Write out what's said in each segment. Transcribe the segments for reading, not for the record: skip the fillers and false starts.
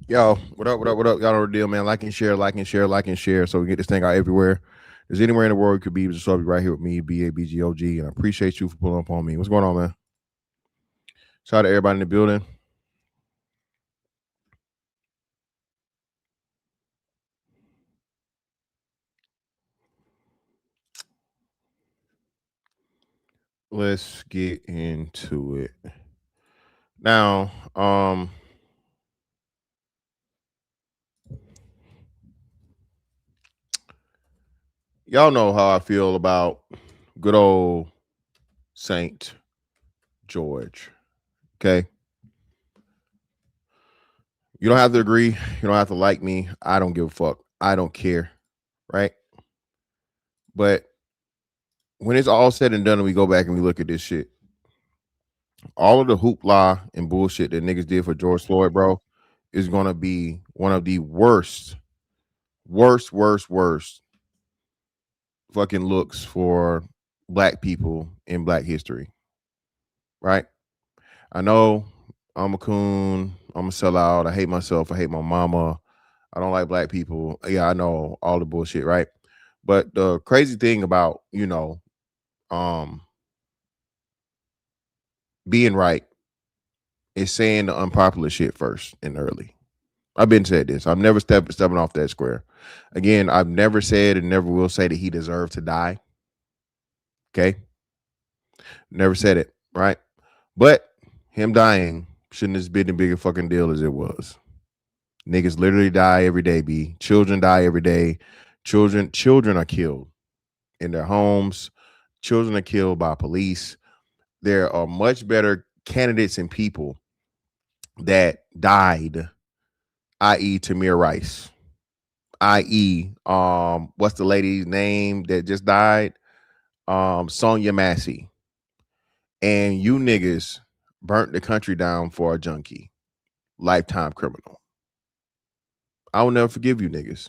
Yo, what up, what up, what up? Y'all know the deal, man. Like and share, like and share, like and share, so we get this thing out everywhere. There's anywhere in the world you could be, just be right here with me, BABGOG, and I appreciate you for pulling up on me. What's going on, man? Shout out to everybody in the building. Let's get into it. Now, y'all know how I feel about good old Saint George. Okay. You don't have to agree. You don't have to like me. I don't give a fuck. I don't care. Right. But when it's all said and done and we go back and we look at this shit, all of the hoopla and bullshit that niggas did for George Floyd, bro, is gonna be one of the worst fucking looks for black people in black history. Right? I know I'm a coon, I'm a sellout, I hate myself, I hate my mama, I don't like black people. Yeah, I know all the bullshit, right? But the crazy thing about, um being right is saying the unpopular shit first and early. I've been said this. I've never stepping off that square. Again, I've never said and never will say that he deserved to die. Okay. Never said it, right? But him dying shouldn't have been a bigger fucking deal as it was. Niggas literally die every day, B. Children die every day. Children are killed in their homes. Children are killed by police. There are much better candidates and people that died, i.e. Tamir Rice, i.e. What's the lady's name that just died? Sonia Massey. And you niggas burnt the country down for a junkie, lifetime criminal. I will never forgive you niggas.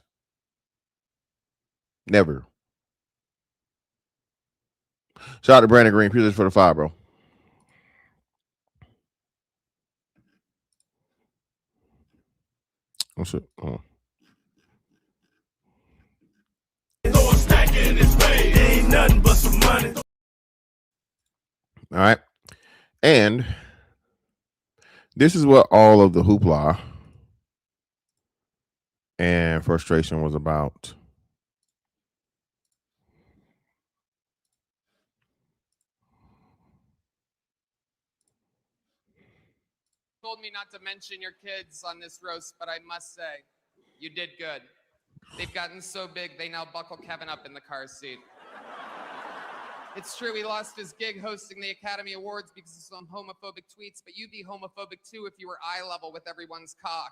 Never. Shout out to Brandon Green. Appreciate for the 5, bro. What's it? Oh. Ain't nothing but some money. All right. And this is what all of the hoopla and frustration was about. Told me not to mention your kids on this roast, but I must say, You did good. They've gotten so big, they now buckle Kevin up in the car seat. It's true, he lost his gig hosting the Academy Awards because of some homophobic tweets, but you'd be homophobic too if you were eye level with everyone's cock.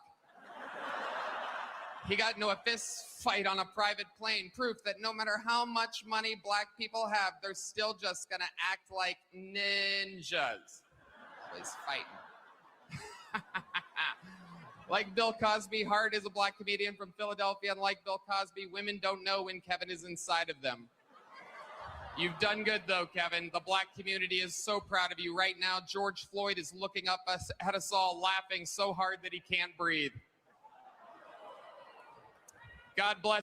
He got into a fist fight on a private plane, proof that no matter how much money black people have, they're still just gonna act like ninjas. Always fighting. Like Bill Cosby, Hart is a black comedian from Philadelphia, and like Bill Cosby, women don't know when Kevin is inside of them. You've done good, though, Kevin. The black community is so proud of you. Right now, George Floyd is looking up at us all, laughing so hard that he can't breathe. God bless.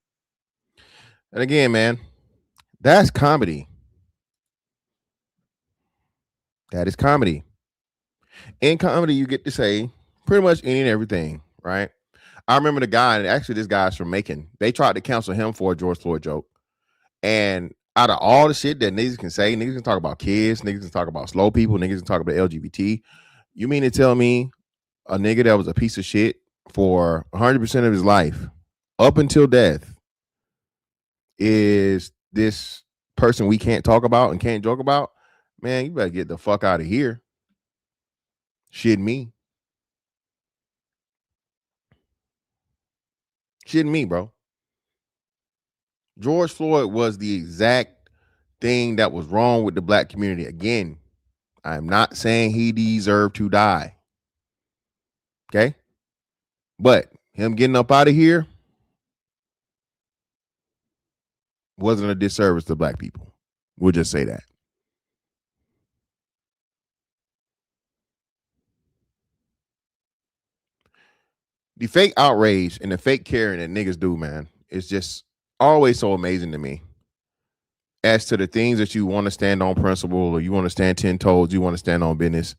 And again, man, that's comedy. That is comedy. In comedy, you get to say pretty much any and everything, right? I remember the guy, and actually this guy's from Macon. They tried to cancel him for a George Floyd joke. And out of all the shit that niggas can say, niggas can talk about kids, niggas can talk about slow people, niggas can talk about LGBT. You mean to tell me a nigga that was a piece of shit for 100% of his life up until death is this person we can't talk about and can't joke about? Man, you better get the fuck out of here. Shit me. Shit me, bro. George Floyd was the exact thing that was wrong with the black community. Again, I'm not saying he deserved to die. Okay? But him getting up out of here wasn't a disservice to black people. We'll just say that. The fake outrage and the fake caring that niggas do, man, is just always so amazing to me. As to the things that you want to stand on principle, or you want to stand 10 toes, you want to stand on business,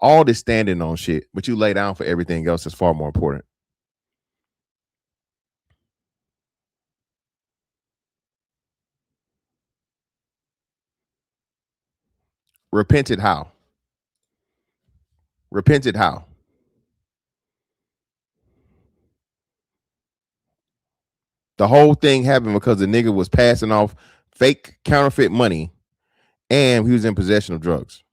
all this standing on shit, but you lay down for everything else is far more important. Repented how? Repented how? The whole thing happened because the nigga was passing off fake counterfeit money and he was in possession of drugs.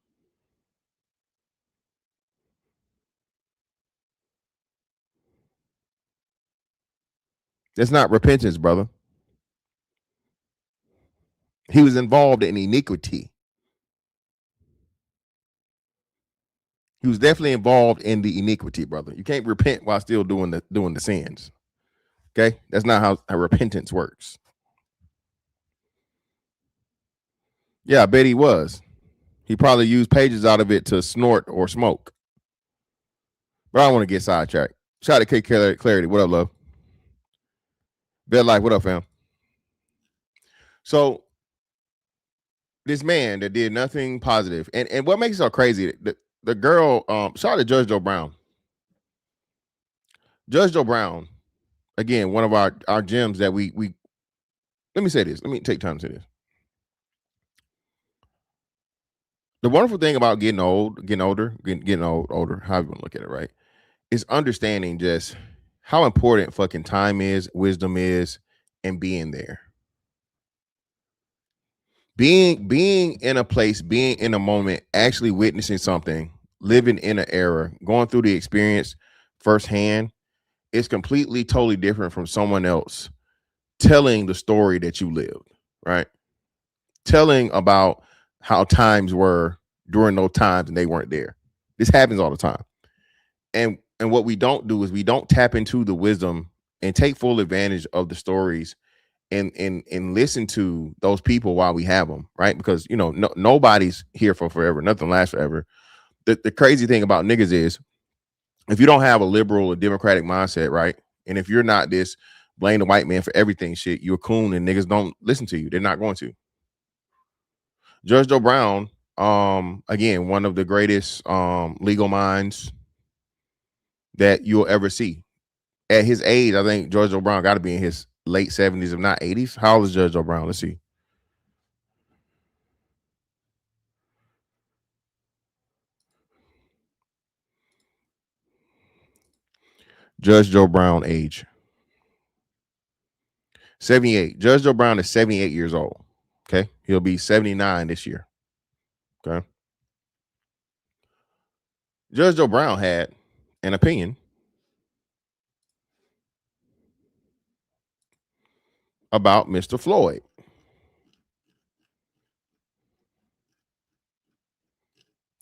That's not repentance, brother. He was involved in iniquity. He was definitely involved in the iniquity, brother. You can't repent while still doing the sins. Okay? That's not how repentance works. Yeah, I bet he was. He probably used pages out of it to snort or smoke. But I don't want to get sidetracked. Shout out to K Clarity. What up, love? Bed Life, what up, fam? So this man that did nothing positive, and what makes it so crazy, the girl, shout out to Judge Joe Brown. Judge Joe Brown, again, one of our gems that we let me say this. Let me take time to say this. The wonderful thing about getting older, however you want to look at it, right, is understanding just how important fucking time is, wisdom is, and being there. Being in a place, being in a moment, actually witnessing something, living in an era, going through the experience firsthand is completely totally different from someone else telling the story that you lived, right? Telling about how times were during those times and they weren't there. This happens all the time. And what we don't do is we don't tap into the wisdom and take full advantage of the stories and listen to those people while we have them, right? Because nobody's here for forever. Nothing lasts forever. The crazy thing about niggas is if you don't have a liberal or democratic mindset, right? And if you're not this blame the white man for everything shit, you're a coon and niggas don't listen to you. They're not going to. Judge Joe Brown, again, one of the greatest legal minds that you'll ever see. At his age, I think Judge Joe Brown got to be in his late 70s, if not 80s. How old is Judge Joe Brown? Let's see. Judge Joe Brown age. 78. Judge Joe Brown is 78 years old. Okay. He'll be 79 this year. Okay. Judge Joe Brown had an opinion about Mr. Floyd.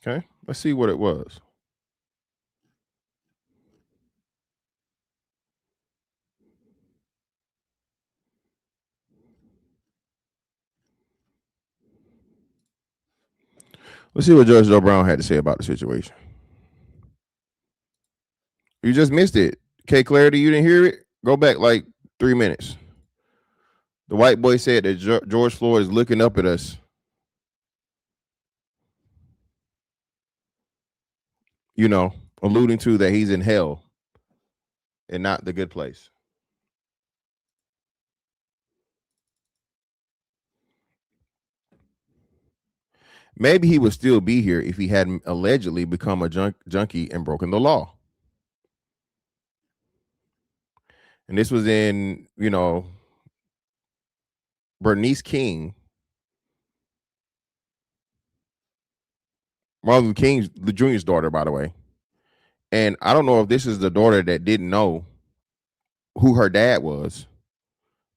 Okay. Let's see what it was. Let's see what Judge Joe Brown had to say about the situation. You just missed it. K Clarity, you didn't hear it? Go back like 3 minutes. The white boy said that George Floyd is looking up at us. You know, alluding to that he's in hell and not the good place. Maybe he would still be here if he hadn't allegedly become a junkie and broken the law. And this was in, you know, Bernice King, Martin Luther King Jr.'s daughter, by the way. And I don't know if this is the daughter that didn't know who her dad was,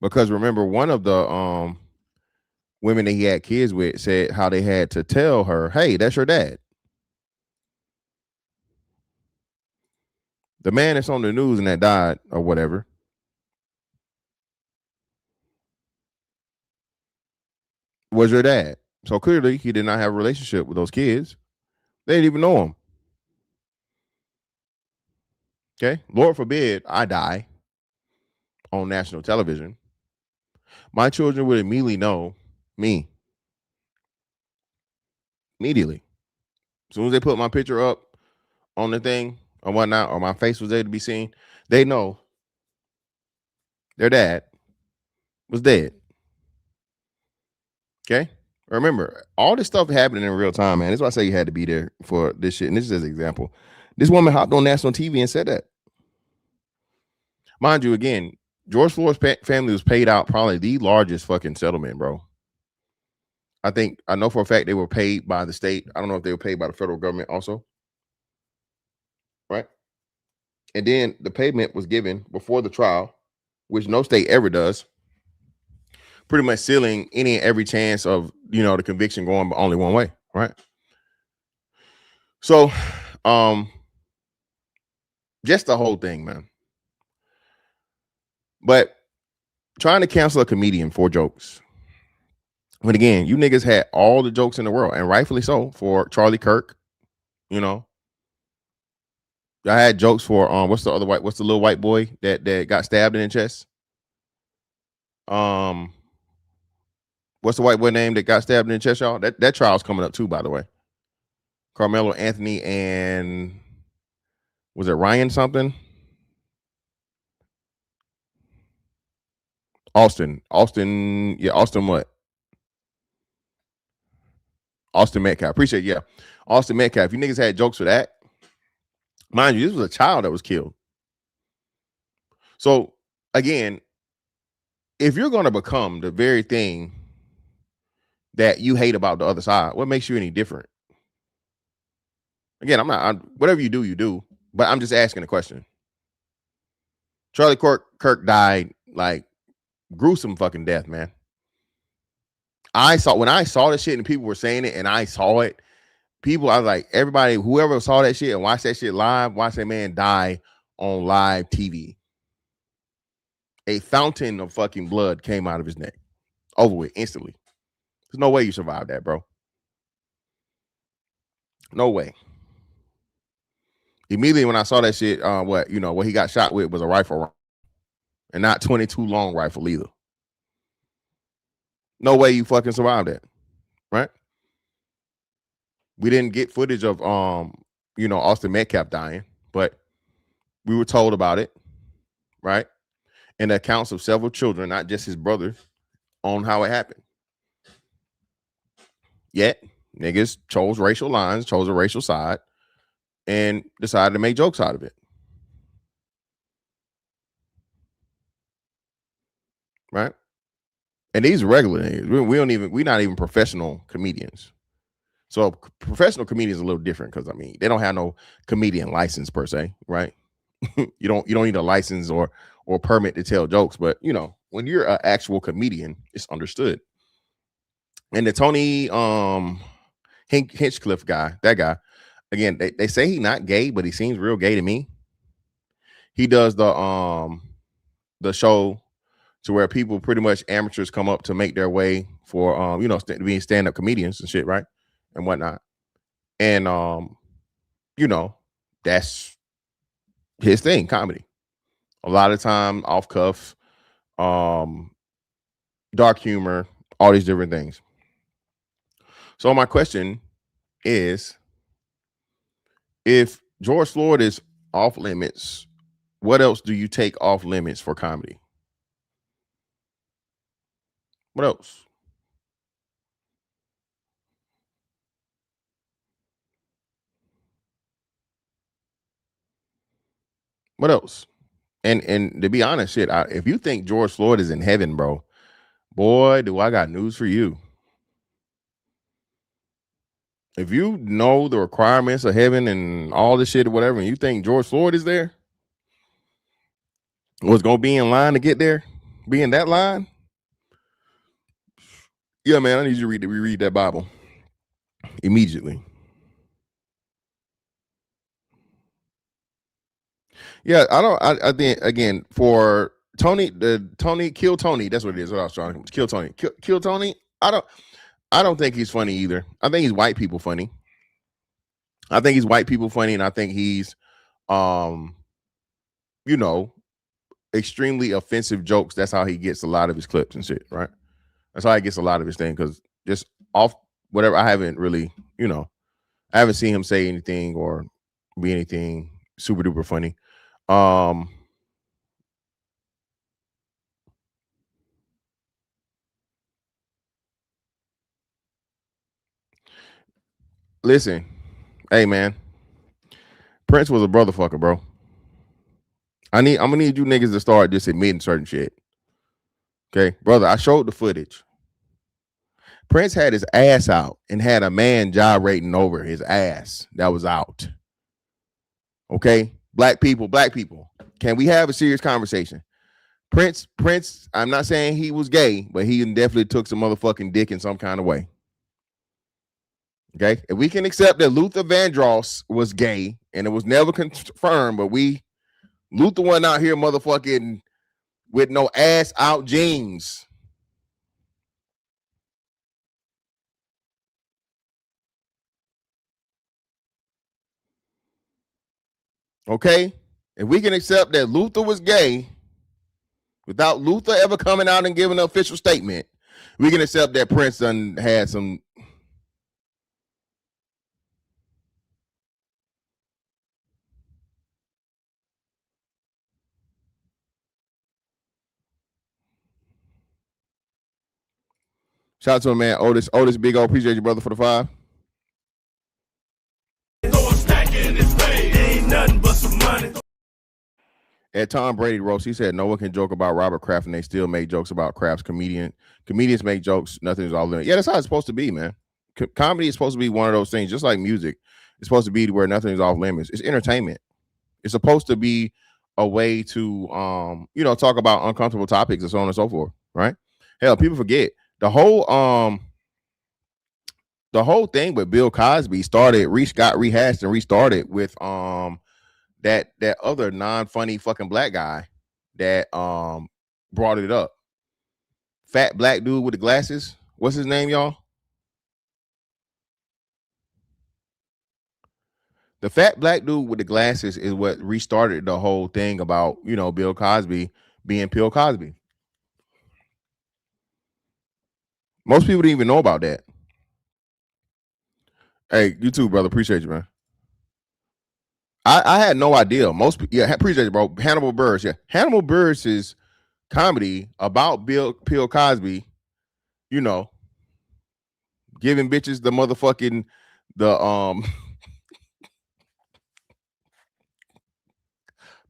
because remember, one of the women that he had kids with said how they had to tell her, hey, that's your dad. The man that's on the news and that died or whatever was your dad. So clearly he did not have a relationship with those kids. They didn't even know him. Okay. Lord forbid I die on national television. My children would immediately know me. Immediately. As soon as they put my picture up on the thing or whatnot, or my face was there to be seen, they know their dad was dead. Okay. Remember, all this stuff happening in real time, man. That's why I say you had to be there for this shit. And this is as an example. This woman hopped on national TV and said that. Mind you, again, George Floyd's family was paid out probably the largest fucking settlement, bro. I know for a fact they were paid by the state. I don't know if they were paid by the federal government also. Right? And then the payment was given before the trial, which no state ever does, pretty much sealing any and every chance of, you know, the conviction going only one way, right? So, just the whole thing, man. But trying to cancel a comedian for jokes. But again, you niggas had all the jokes in the world, and rightfully so, for Charlie Kirk. You know, I had jokes for what's the little white boy that got stabbed in the chest? What's the white boy name that got stabbed in the chest, y'all? That trial's coming up too, by the way. Carmelo Anthony and was it Ryan something? Austin what? Austin Metcalf. Appreciate it. Yeah. Austin Metcalf. You niggas had jokes for that. Mind you, this was a child that was killed. So again, if you're going to become the very thing that you hate about the other side, what makes you any different? Again, whatever you do, but I'm just asking a question. Charlie Kirk died like gruesome fucking death, man. When I saw this shit and people were saying it and I saw it, I was like, everybody, whoever saw that shit and watched that shit live, watched that man die on live TV. A fountain of fucking blood came out of his neck. Over with instantly. There's no way you survived that, bro. No way. Immediately when I saw that shit, what he got shot with was a rifle, and not 22 long rifle either. No way you fucking survived that, right? We didn't get footage of Austin Metcalf dying, but we were told about it, right? And the accounts of several children, not just his brother, on how it happened. Yet niggas chose racial lines, chose a racial side, and decided to make jokes out of it. right? And these are regular niggas. We're not even professional comedians. So professional comedians are a little different because I mean they don't have no comedian license per se, right? you don't need a license or permit to tell jokes, but you know when you're an actual comedian, it's understood. And the Tony Hinchcliffe guy, that guy, again, they say he's not gay, but he seems real gay to me. He does the show to where people pretty much amateurs come up to make their way for being stand-up comedians and shit, right? And whatnot. And that's his thing, comedy. A lot of time off cuff, dark humor, all these different things. So my question is, if George Floyd is off limits, what else do you take off limits for comedy? What else? What else? And to be honest, shit, if you think George Floyd is in heaven, bro, boy, do I got news for you. If you know the requirements of heaven and all this shit or whatever, and you think George Floyd is there, was gonna be in line to get there, be in that line, yeah, man, I need you to reread that Bible immediately. Yeah, I think again for Tony, kill Tony. That's what it is. What I was trying to kill Tony. Kill Tony. I don't think he's funny either. I think he's white people funny. I think he's white people funny, and I think he's, extremely offensive jokes. That's how he gets a lot of his clips and shit, right? That's how he gets a lot of his thing because just off whatever. I haven't really, I haven't seen him say anything or be anything super duper funny. Listen, hey man, Prince was a brotherfucker, bro. I'm gonna need you niggas to start just admitting certain shit. Okay, brother, I showed the footage. Prince had his ass out and had a man gyrating over his ass that was out. Okay, black people, can we have a serious conversation? Prince, I'm not saying he was gay, but he definitely took some motherfucking dick in some kind of way. Okay, if we can accept that Luther Vandross was gay and it was never confirmed, but Luther went out here motherfucking with no ass out jeans. Okay, if we can accept that Luther was gay without Luther ever coming out and giving an official statement, we can accept that Prince done had some. Shout out to him, man. Otis Big O. Appreciate you, brother, for the 5. Ain't nothing but some money. At Tom Brady roast, he said no one can joke about Robert Kraft and they still make jokes about Kraft's comedians make jokes. Nothing is all limit. Yeah, that's how it's supposed to be, man. Comedy is supposed to be one of those things, just like music. It's supposed to be where nothing is off limits. It's entertainment. It's supposed to be a way to talk about uncomfortable topics and so on and so forth, right? Hell, people forget the whole thing with Bill Cosby got rehashed and restarted with that other non-funny fucking black guy that brought it up. Fat black dude with the glasses. What's his name, y'all? The fat black dude with the glasses is what restarted the whole thing about, Bill Cosby being Bill Cosby. Most people didn't even know about that. Hey, you too, brother. Appreciate you, man. I had no idea. Appreciate you, bro. Hannibal Buress. Yeah. Hannibal Buress's comedy about Bill Cosby, giving bitches the motherfucking the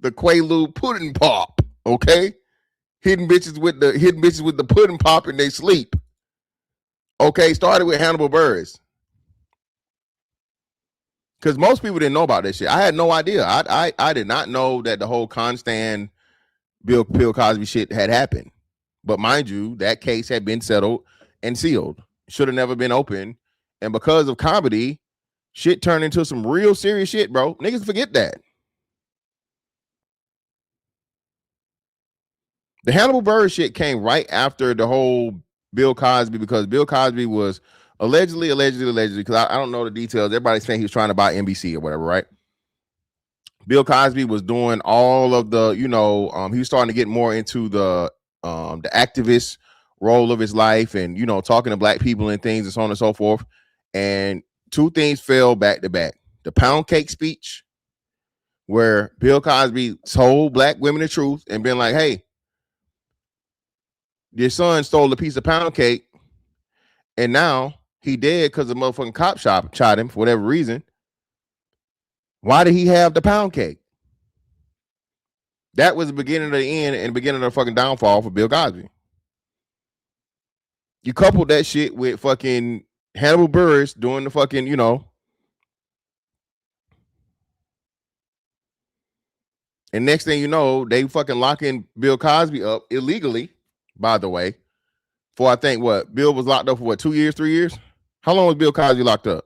Quaalude pudding pop. Okay. hitting bitches with the pudding pop in they sleep. Okay, started with Hannibal Buress. Because most people didn't know about this shit. I had no idea. I did not know that the whole Constand Bill Cosby shit had happened. But mind you, that case had been settled and sealed. Should have never been open. And because of comedy, shit turned into some real serious shit, bro. Niggas forget that. The Hannibal Buress shit came right after the whole Bill Cosby, because Bill Cosby was allegedly, because I don't know the details. Everybody's saying he was trying to buy NBC or whatever, right? Bill Cosby was doing all of the, he was starting to get more into the activist role of his life, and talking to black people and things and so on and so forth. And two things fell back to back: the pound cake speech, where Bill Cosby told black women the truth and been like, "Hey, your son stole a piece of pound cake, and now he dead because the motherfucking cop shot him for whatever reason. Why did he have the pound cake?" That was the beginning of the end and the beginning of the fucking downfall for Bill Cosby. You coupled that shit with fucking Hannibal Buress doing the fucking, and next thing you know, they fucking locking Bill Cosby up illegally, by the way, for I think Bill was locked up for 2 years, 3 years? How long was Bill Cosby locked up?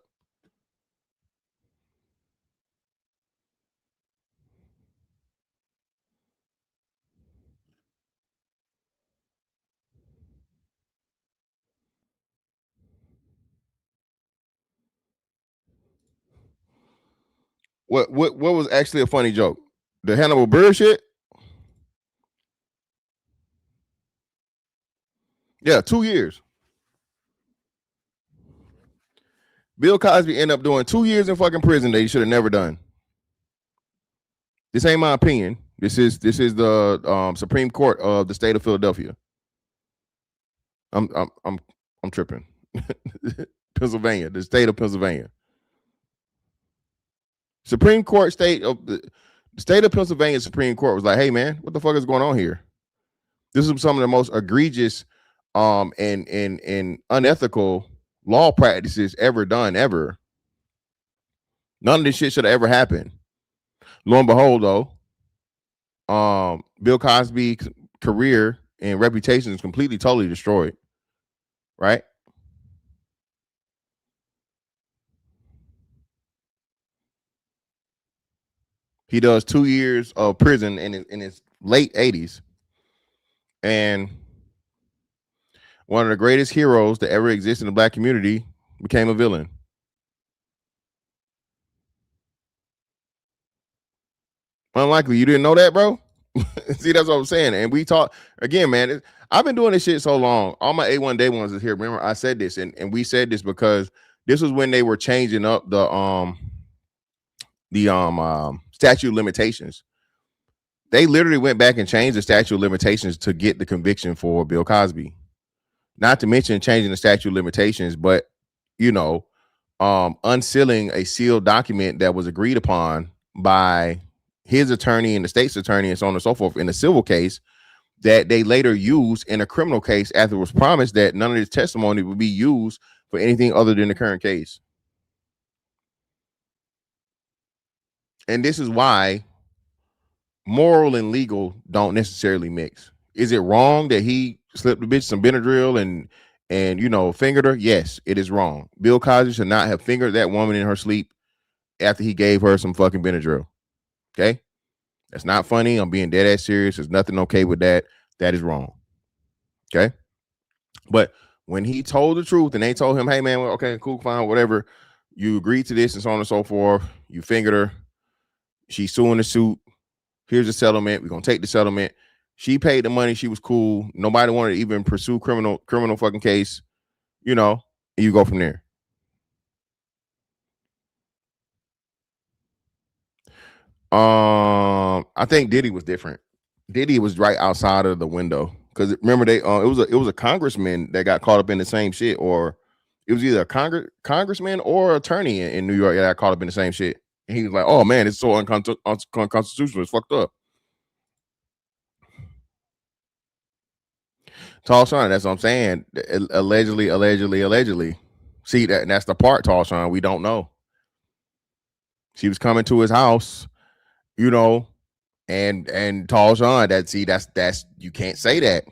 What was actually a funny joke? The Hannibal Buress shit? Yeah, 2 years. Bill Cosby ended up doing 2 years in fucking prison that he should have never done. This ain't my opinion. This is the Supreme Court of the state of Philadelphia. I'm tripping. Pennsylvania, the state of Pennsylvania. Supreme Court the state of Pennsylvania Supreme Court was like, "Hey man, what the fuck is going on here? This is some of the most egregious and unethical law practices ever done ever. None of this shit should have ever happened." Lo and behold, though, Bill Cosby's career and reputation is completely, totally destroyed. Right? He does 2 years of prison in his late 80s. And one of the greatest heroes to ever exist in the black community became a villain. Unlikely. You didn't know that, bro? See, that's what I'm saying. And we talk again, man. I've been doing this shit so long. All my A1 day ones is here. Remember, I said this, and we said this because this was when they were changing up the statute of limitations. They literally went back and changed the statute of limitations to get the conviction for Bill Cosby. Not to mention changing the statute of limitations, but unsealing a sealed document that was agreed upon by his attorney and the state's attorney and so on and so forth in a civil case that they later used in a criminal case after it was promised that none of his testimony would be used for anything other than the current case. And this is why moral and legal don't necessarily mix. Is it wrong that he slipped the bitch some Benadryl and fingered her? Yes, it is wrong. Bill Cosby should not have fingered that woman in her sleep after he gave her some fucking Benadryl. Okay? That's not funny. I'm being dead ass serious. There's nothing okay with that. That is wrong. Okay? But when he told the truth and they told him, "Hey man, well, okay, cool, fine, whatever. You agreed to this and so on and so forth. You fingered her. She's suing the suit. Here's the settlement. We're gonna take the settlement." She paid the money. She was cool. Nobody wanted to even pursue criminal fucking case. You go from there. I think Diddy was different. Diddy was right outside of the window because remember it was a congressman that got caught up in the same shit, or it was either a congressman or attorney in New York that got caught up in the same shit. And he was like, "Oh man, it's so unconstitutional. It's fucked up." Tall Sean, that's what I'm saying. Allegedly. See, that's the part, Tall Sean, we don't know. She was coming to his house, you know, and Tall Sean, that's you can't say that.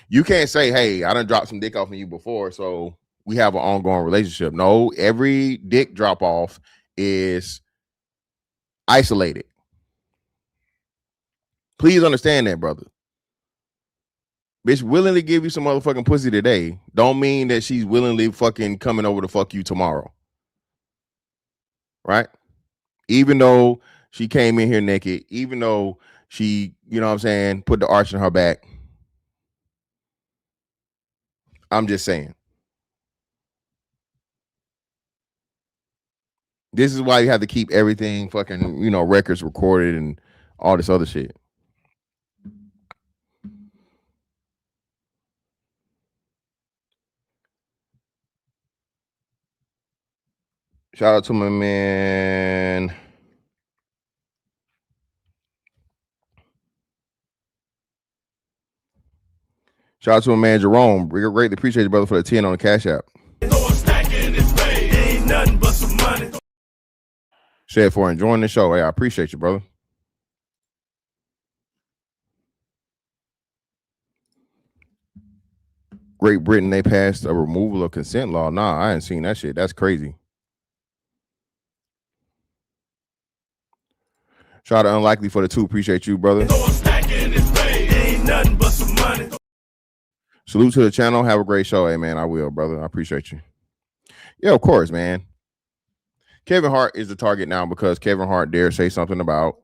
You can't say, hey, I done dropped some dick off on you before, so we have an ongoing relationship. No, every dick drop off is isolated. Please understand that, brother. Bitch willingly give you some motherfucking pussy today don't mean that she's willingly fucking coming over to fuck you tomorrow. Right? Even though she came in here naked, even though she, you know what I'm saying, put the arch in her back. I'm just saying. This is why you have to keep everything fucking, you know, records recorded and all this other shit. Shout out to my man. Shout out to my man Jerome. We greatly appreciate you, brother, for the 10 on the Cash App. Ain't nothing but some money. Said for enjoying the show. Hey, I appreciate you, brother. Great Britain, they passed a removal of consent law. Nah, I ain't seen that shit. That's crazy. Shout out Unlikely for the 2. Appreciate you, brother. Ain't nothing but some money. Salute to the channel. Have a great show. Hey, man, I will, brother. I appreciate you. Yeah, of course, man. Kevin Hart is the target now because Kevin Hart dare say something about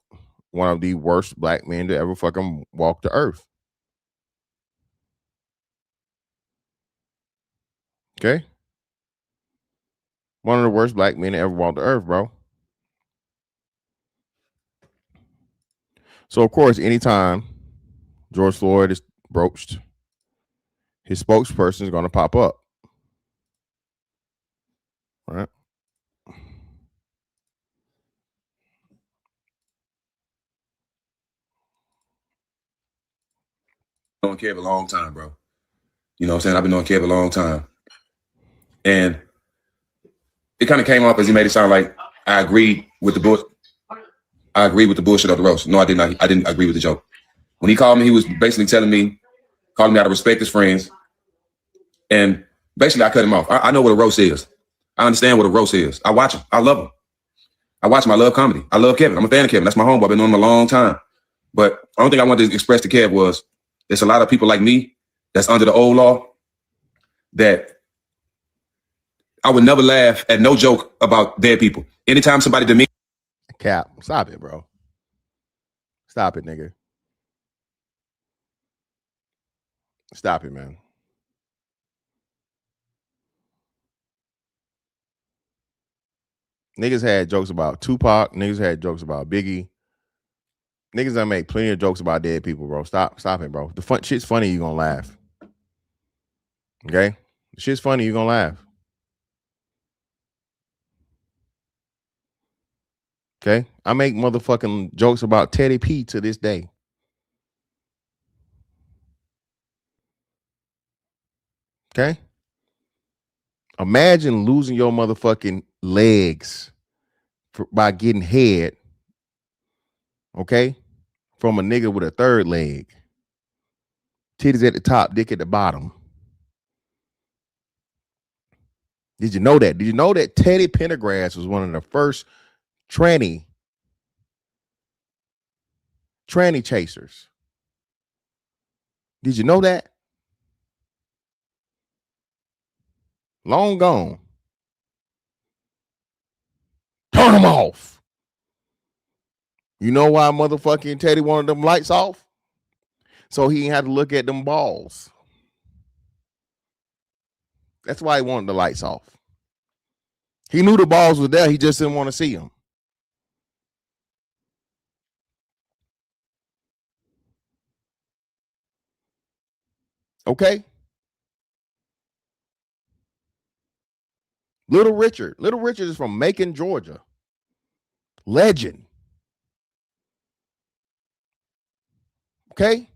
one of the worst black men to ever fucking walk the earth. Okay? One of the worst black men to ever walk the earth, bro. So, of course, anytime George Floyd is broached, his spokesperson is going to pop up. Right? On Kev a long time, bro. You know what I'm saying? I've been on Kev a long time. And it kind of came off as he made it sound like I agreed with the bullshit. I agreed with the bullshit of the roast. No, I did not. I didn't agree with the joke. When he called me, he was basically calling me out of respect as friends. And basically I cut him off. I know what a roast is. I understand what a roast is. I watch him. I love him. I watch him. I love comedy. I love Kevin. I'm a fan of Kevin. That's my homeboy. I've been knowing him a long time. But the only thing I wanted to express to Kev was there's a lot of people like me that's under the old law that I would never laugh at no joke about dead people. Anytime somebody demeans. Cap, stop it, bro. Stop it, nigga. Stop it, man. Niggas had jokes about Tupac. Niggas had jokes about Biggie. Niggas done make plenty of jokes about dead people, bro. Stop it, bro. The fun shit's funny, you gonna laugh. Okay? The shit's funny, you gonna laugh. Okay? I make motherfucking jokes about Teddy P to this day. Okay? Imagine losing your motherfucking legs by getting head, okay, from a nigga with a third leg. Titties at the top, dick at the bottom. Did you know that? Did you know that Teddy Pendergrass was one of the first tranny chasers? Did you know that? Long gone. Turn them off. You know why motherfucking Teddy wanted them lights off? So he ain't had to look at them balls. That's why he wanted the lights off. He knew the balls were there. He just didn't want to see them. Okay? Little Richard. Little Richard is from Macon, Georgia. Legend. Okay?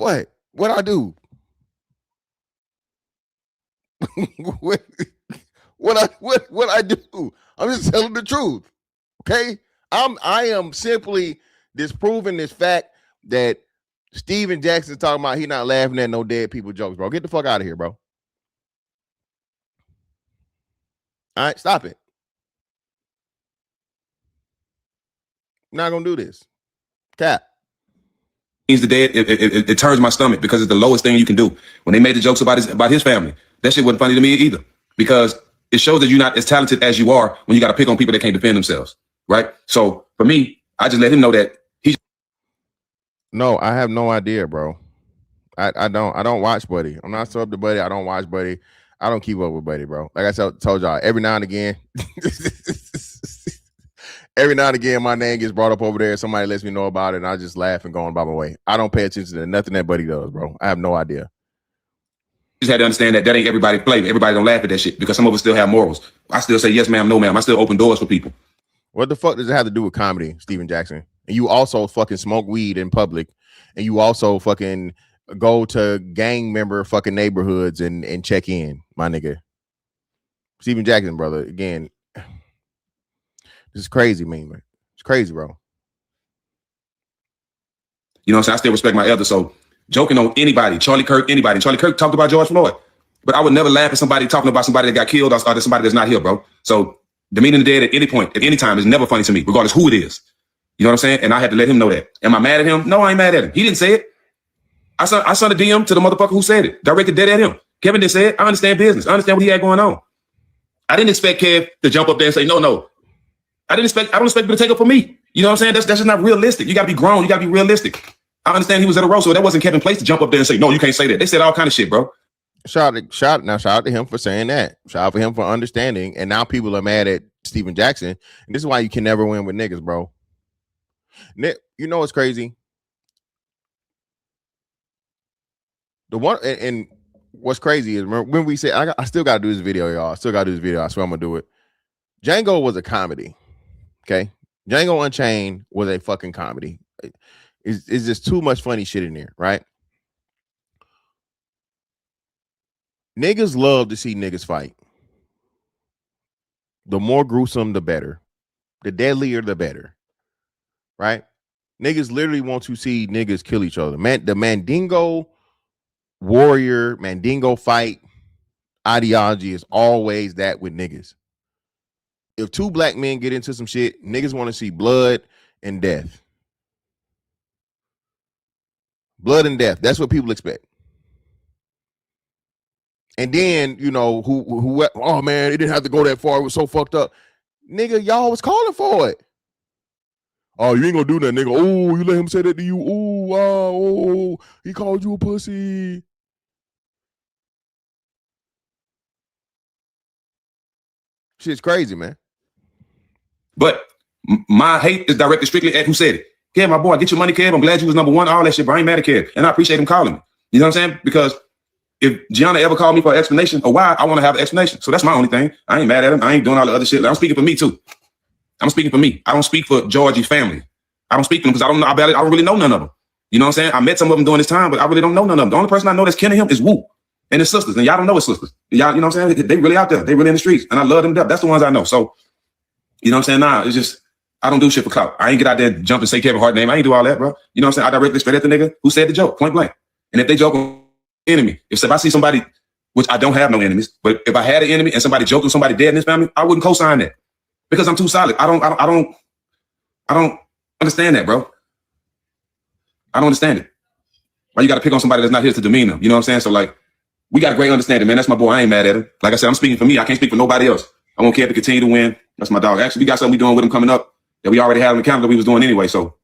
What? What I do? what I do? I'm just telling the truth. Okay? I am simply disproving this fact that Steven Jackson talking about he not laughing at no dead people jokes, bro. Get the fuck out of here, bro. All right, stop it. I'm not gonna do this. Cap. The dead, it turns my stomach because it's the lowest thing you can do. When they made the jokes about his family, that shit wasn't funny to me either, because it shows that you're not as talented as you are when you got to pick on people that can't defend themselves, right? So for me, I just let him know that he's. No, I have no idea, bro. I don't watch Buddy. I'm not so up to Buddy. I don't watch Buddy. I don't keep up with Buddy, bro. Like I told y'all, every now and again. Every now and again, my name gets brought up over there. Somebody lets me know about it, and I just laugh and go on by my way. I don't pay attention to nothing that Buddy does, bro. I have no idea. Just had to understand that ain't everybody's flavor. Everybody don't laugh at that shit because some of us still have morals. I still say yes, ma'am, no, ma'am. I still open doors for people. What the fuck does it have to do with comedy, Steven Jackson? And you also fucking smoke weed in public, and you also fucking go to gang member fucking neighborhoods and check in, my nigga. Steven Jackson, brother. Again. This is crazy, man. It's crazy, bro. You know what I'm saying? I still respect my elders. So joking on anybody, Charlie Kirk, anybody. Charlie Kirk talked about George Floyd. But I would never laugh at somebody talking about somebody that got killed or somebody that's not here, bro. So demeaning the dead at any point, at any time is never funny to me, regardless who it is. You know what I'm saying? And I had to let him know that. Am I mad at him? No, I ain't mad at him. He didn't say it. I sent a DM to the motherfucker who said it. Directed dead at him. Kevin didn't say it. I understand business. I understand what he had going on. I didn't expect Kev to jump up there and say, no. I don't expect him to take up for me. You know what I'm saying? That's just not realistic. You got to be grown. You got to be realistic. I understand he was at a roast, so that wasn't Kevin's place to jump up there and say, no, you can't say that. They said all kind of shit, bro. Shout out to him for saying that. Shout out for him for understanding. And now people are mad at Steven Jackson. And this is why you can never win with niggas, bro. You know what's crazy? The one and what's crazy is when we say I still got to do this video, y'all. I still got to do this video. I swear I'm gonna do it. Django was a comedy. Okay, Django Unchained was a fucking comedy. It's just too much funny shit in there, right? Niggas love to see niggas fight. The more gruesome, the better. The deadlier, the better. Right? Niggas literally want to see niggas kill each other. Man, the Mandingo warrior, Mandingo fight ideology is always that with niggas. If two black men get into some shit, niggas want to see blood and death. Blood and death. That's what people expect. And then, you know, who oh man, it didn't have to go that far. It was so fucked up. Nigga, y'all was calling for it. Oh, you ain't gonna do that, nigga. Oh, you let him say that to you. Oh, wow. Oh, he called you a pussy. Shit's crazy, man. But my hate is directed strictly at who said it. Kev, my boy, get your money, Kev. I'm glad you was number one. All that shit, but I ain't mad at Kev. And I appreciate him calling me. You know what I'm saying? Because if Gianna ever called me for an explanation or why, I want to have an explanation. So that's my only thing. I ain't mad at him. I ain't doing all the other shit. I'm speaking for me too. I'm speaking for me. I don't speak for Georgie's family. I don't speak for them because I don't know about it. I don't really know none of them. You know what I'm saying? I met some of them during this time, but I really don't know none of them. The only person I know that's kin to him is Wu and his sisters. And y'all don't know his sisters. Y'all, you know what I'm saying? They really out there. They really in the streets. And I love them. That's the ones I know. So, you know what I'm saying? Nah, it's just, I don't do shit for clout. I ain't get out there and jump and say Kevin Hart name. I ain't do all that, bro. You know what I'm saying? I directly straight at the nigga who said the joke, point blank. And if they joke on enemy, if I see somebody, which I don't have no enemies, but if I had an enemy and somebody joked with somebody dead in his family, I wouldn't co-sign that because I'm too solid. I don't understand that, bro. I don't understand it. Why you got to pick on somebody that's not here to demean them? You know what I'm saying? So like, we got a great understanding, man. That's my boy. I ain't mad at him. Like I said, I'm speaking for me. I can't speak for nobody else. I want Kev to continue to win. That's my dog. Actually, we got something we doing with him coming up that we already had him accountable we was doing anyway. So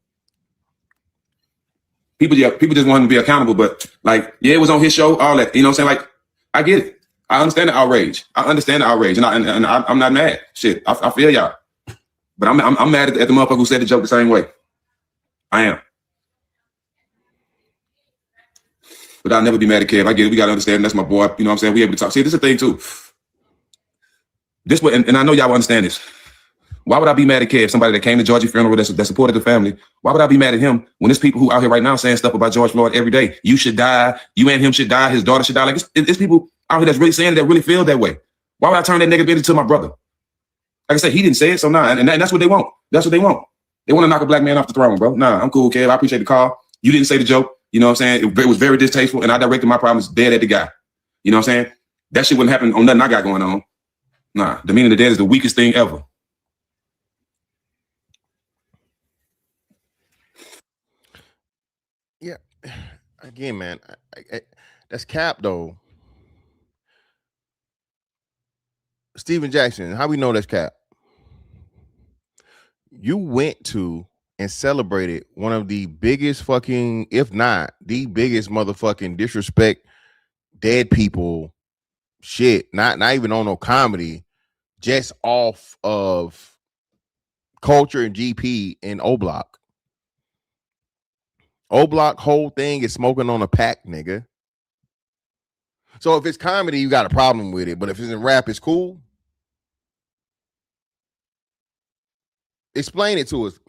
people just want him to be accountable. But like, yeah, it was on his show, all that. You know what I'm saying? Like, I get it. I understand the outrage. And I'm not mad. Shit, I feel y'all. But I'm mad at the motherfucker who said the joke the same way. I am. But I'll never be mad at Kev. I get it. We got to understand that's my boy. You know what I'm saying? We able to talk. See, this is the thing too. And I know y'all will understand this. Why would I be mad at Kev, somebody that came to George's funeral that supported the family? Why would I be mad at him when there's people who out here right now saying stuff about George Floyd every day? You should die. You and him should die. His daughter should die. Like it's people out here that's really saying that really feel that way. Why would I turn that negative energy to my brother? Like I said, he didn't say it, so nah. And that's what they want. That's what they want. They want to knock a black man off the throne, bro. Nah, I'm cool, Kev. I appreciate the call. You didn't say the joke. You know what I'm saying? It was very distasteful, and I directed my problems dead at the guy. You know what I'm saying? That shit wouldn't happen on nothing I got going on. Nah, demeaning the dead is the weakest thing ever. Yeah. Again, man, that's cap though. Steven Jackson, how we know that's cap? You went to and celebrated one of the biggest fucking, if not the biggest motherfucking disrespect dead people shit, not even on no comedy, just off of culture and GP in O Block. O Block whole thing is smoking on a pack, nigga. So if it's comedy, you got a problem with it. But if it's in rap, it's cool. Explain it to us.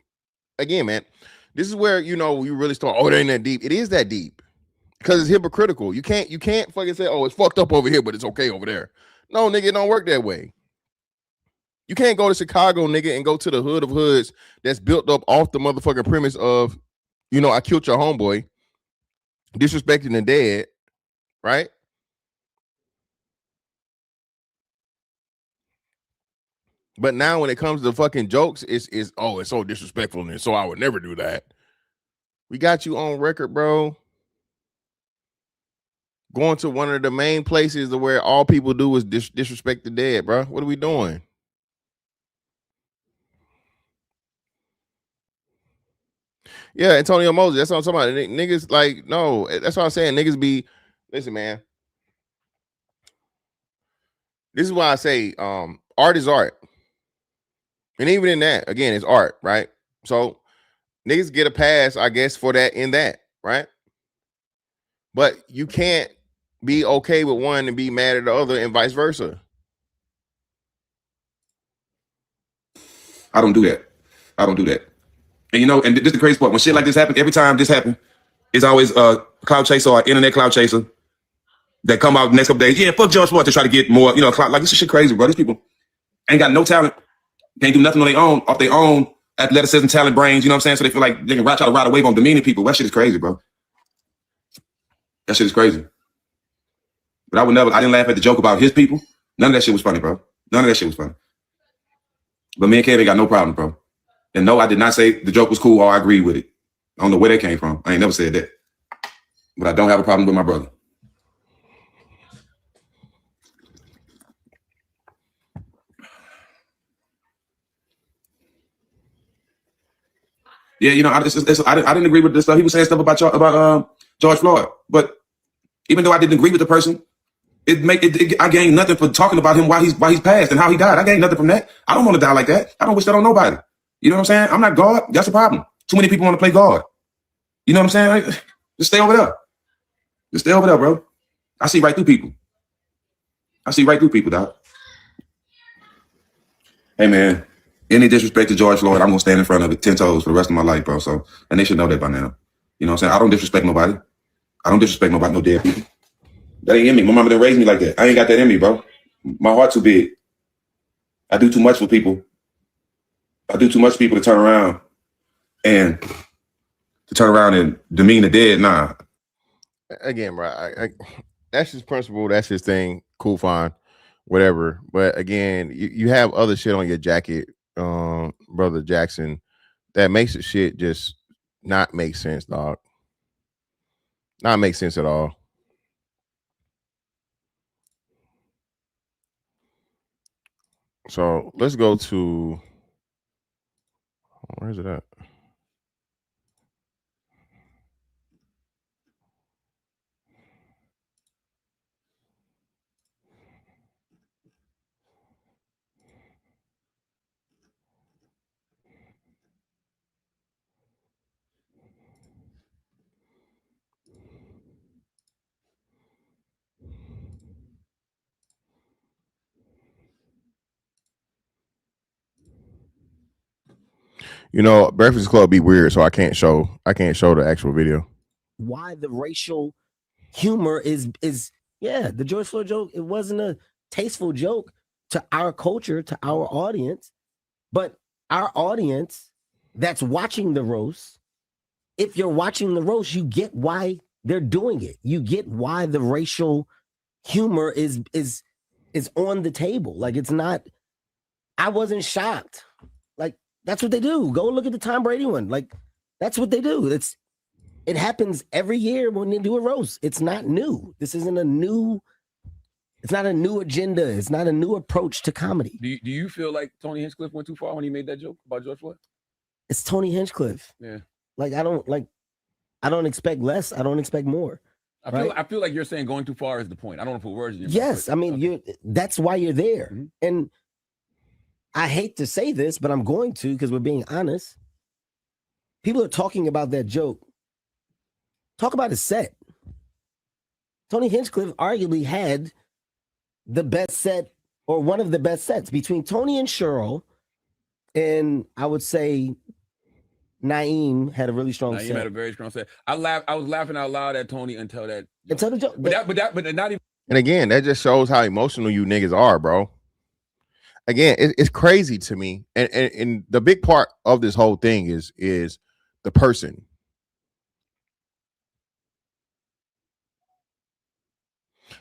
Again, man, this is where, you know, you really start, oh, it ain't that deep. It is that deep. Because it's hypocritical. You can't fucking say, oh, it's fucked up over here, but it's okay over there. No, nigga, it don't work that way. You can't go to Chicago, nigga, and go to the hood of hoods that's built up off the motherfucking premise of, you know, I killed your homeboy, disrespecting the dead, right? But now when it comes to the fucking jokes, it's so disrespectful, and so I would never do that. We got you on record, bro. Going to one of the main places where all people do is disrespect the dead, bro. What are we doing? Yeah, Antonio Moses. That's what I'm talking about. Niggas like, no, that's what I'm saying. Niggas be, listen, man. This is why I say art is art. And even in that, again, it's art, right? So niggas get a pass, I guess, for that in that, right? But you can't be okay with one and be mad at the other and vice versa. I don't do that. I don't do that. And you know, and this is the crazy part. When shit like this happens, every time this happens, it's always a cloud chaser or internet cloud chaser that come out the next couple days. Yeah, fuck George Floyd to try to get more, you know, clout. Like, this is shit crazy, bro. These people ain't got no talent, can't do nothing on their own, off their own athleticism, talent, brains, you know what I'm saying? So they feel like they can try to ride a wave on demeaning people. That shit is crazy, bro. That shit is crazy. But I didn't laugh at the joke about his people. None of that shit was funny, bro. None of that shit was funny. But me and Kev ain't got no problem, bro. And no, I did not say the joke was cool or I agreed with it. I don't know where that came from. I ain't never said that. But I don't have a problem with my brother. Yeah, you know, I didn't agree with this stuff. He was saying stuff about George Floyd. But even though I didn't agree with the person, I gained nothing for talking about him while he's passed and how he died. I gained nothing from that. I don't want to die like that. I don't wish that on nobody. You know what I'm saying? I'm not God. That's the problem. Too many people want to play God. You know what I'm saying? Just stay over there. Just stay over there, bro. I see right through people. I see right through people, dog. Hey, man. Any disrespect to George Floyd, I'm going to stand in front of it 10 toes for the rest of my life, bro. So, and they should know that by now. You know what I'm saying? I don't disrespect nobody. I don't disrespect nobody, no dead people. That ain't in me. My mama didn't raise me like that. I ain't got that in me, bro. My heart too big. I do too much for people. I do too much for people to turn around and demean the dead. Nah. Again, bro, that's his principle. That's his thing. Cool, fine, whatever. But again, you have other shit on your jacket, brother Jackson, that makes the shit just not make sense, dog. Not make sense at all. So let's go to, where is it at? You know, Breakfast Club be weird, so I can't show the actual video. Why the racial humor is the George Floyd joke, it wasn't a tasteful joke to our culture, to our audience, but our audience that's watching the roast, if you're watching the roast, you get why they're doing it. You get why the racial humor is on the table. Like, it's not, I wasn't shocked. Like, that's what they do. Go look at the Tom Brady one. Like, that's what they do. It happens every year when they do a roast. It's not new. This isn't it's not a new agenda. It's not a new approach to comedy. Do you feel like Tony Hinchcliffe went too far when he made that joke about George Floyd? It's Tony Hinchcliffe. Yeah. Like, I don't expect less. I don't expect more. I feel like you're saying going too far is the point. I don't want to put words in your mouth. Yes, I mean, that's why you're there. Mm-hmm. And I hate to say this, but I'm going to, because we're being honest. People are talking about that joke. Talk about his set. Tony Hinchcliffe arguably had the best set, or one of the best sets, between Tony and Cheryl, and I would say Naeem had a really strong set. Naeem had a very strong set. I was laughing out loud at Tony until that. Until the joke. But not even. And again, that just shows how emotional you niggas are, bro. Again, it's crazy to me, and the big part of this whole thing is the person.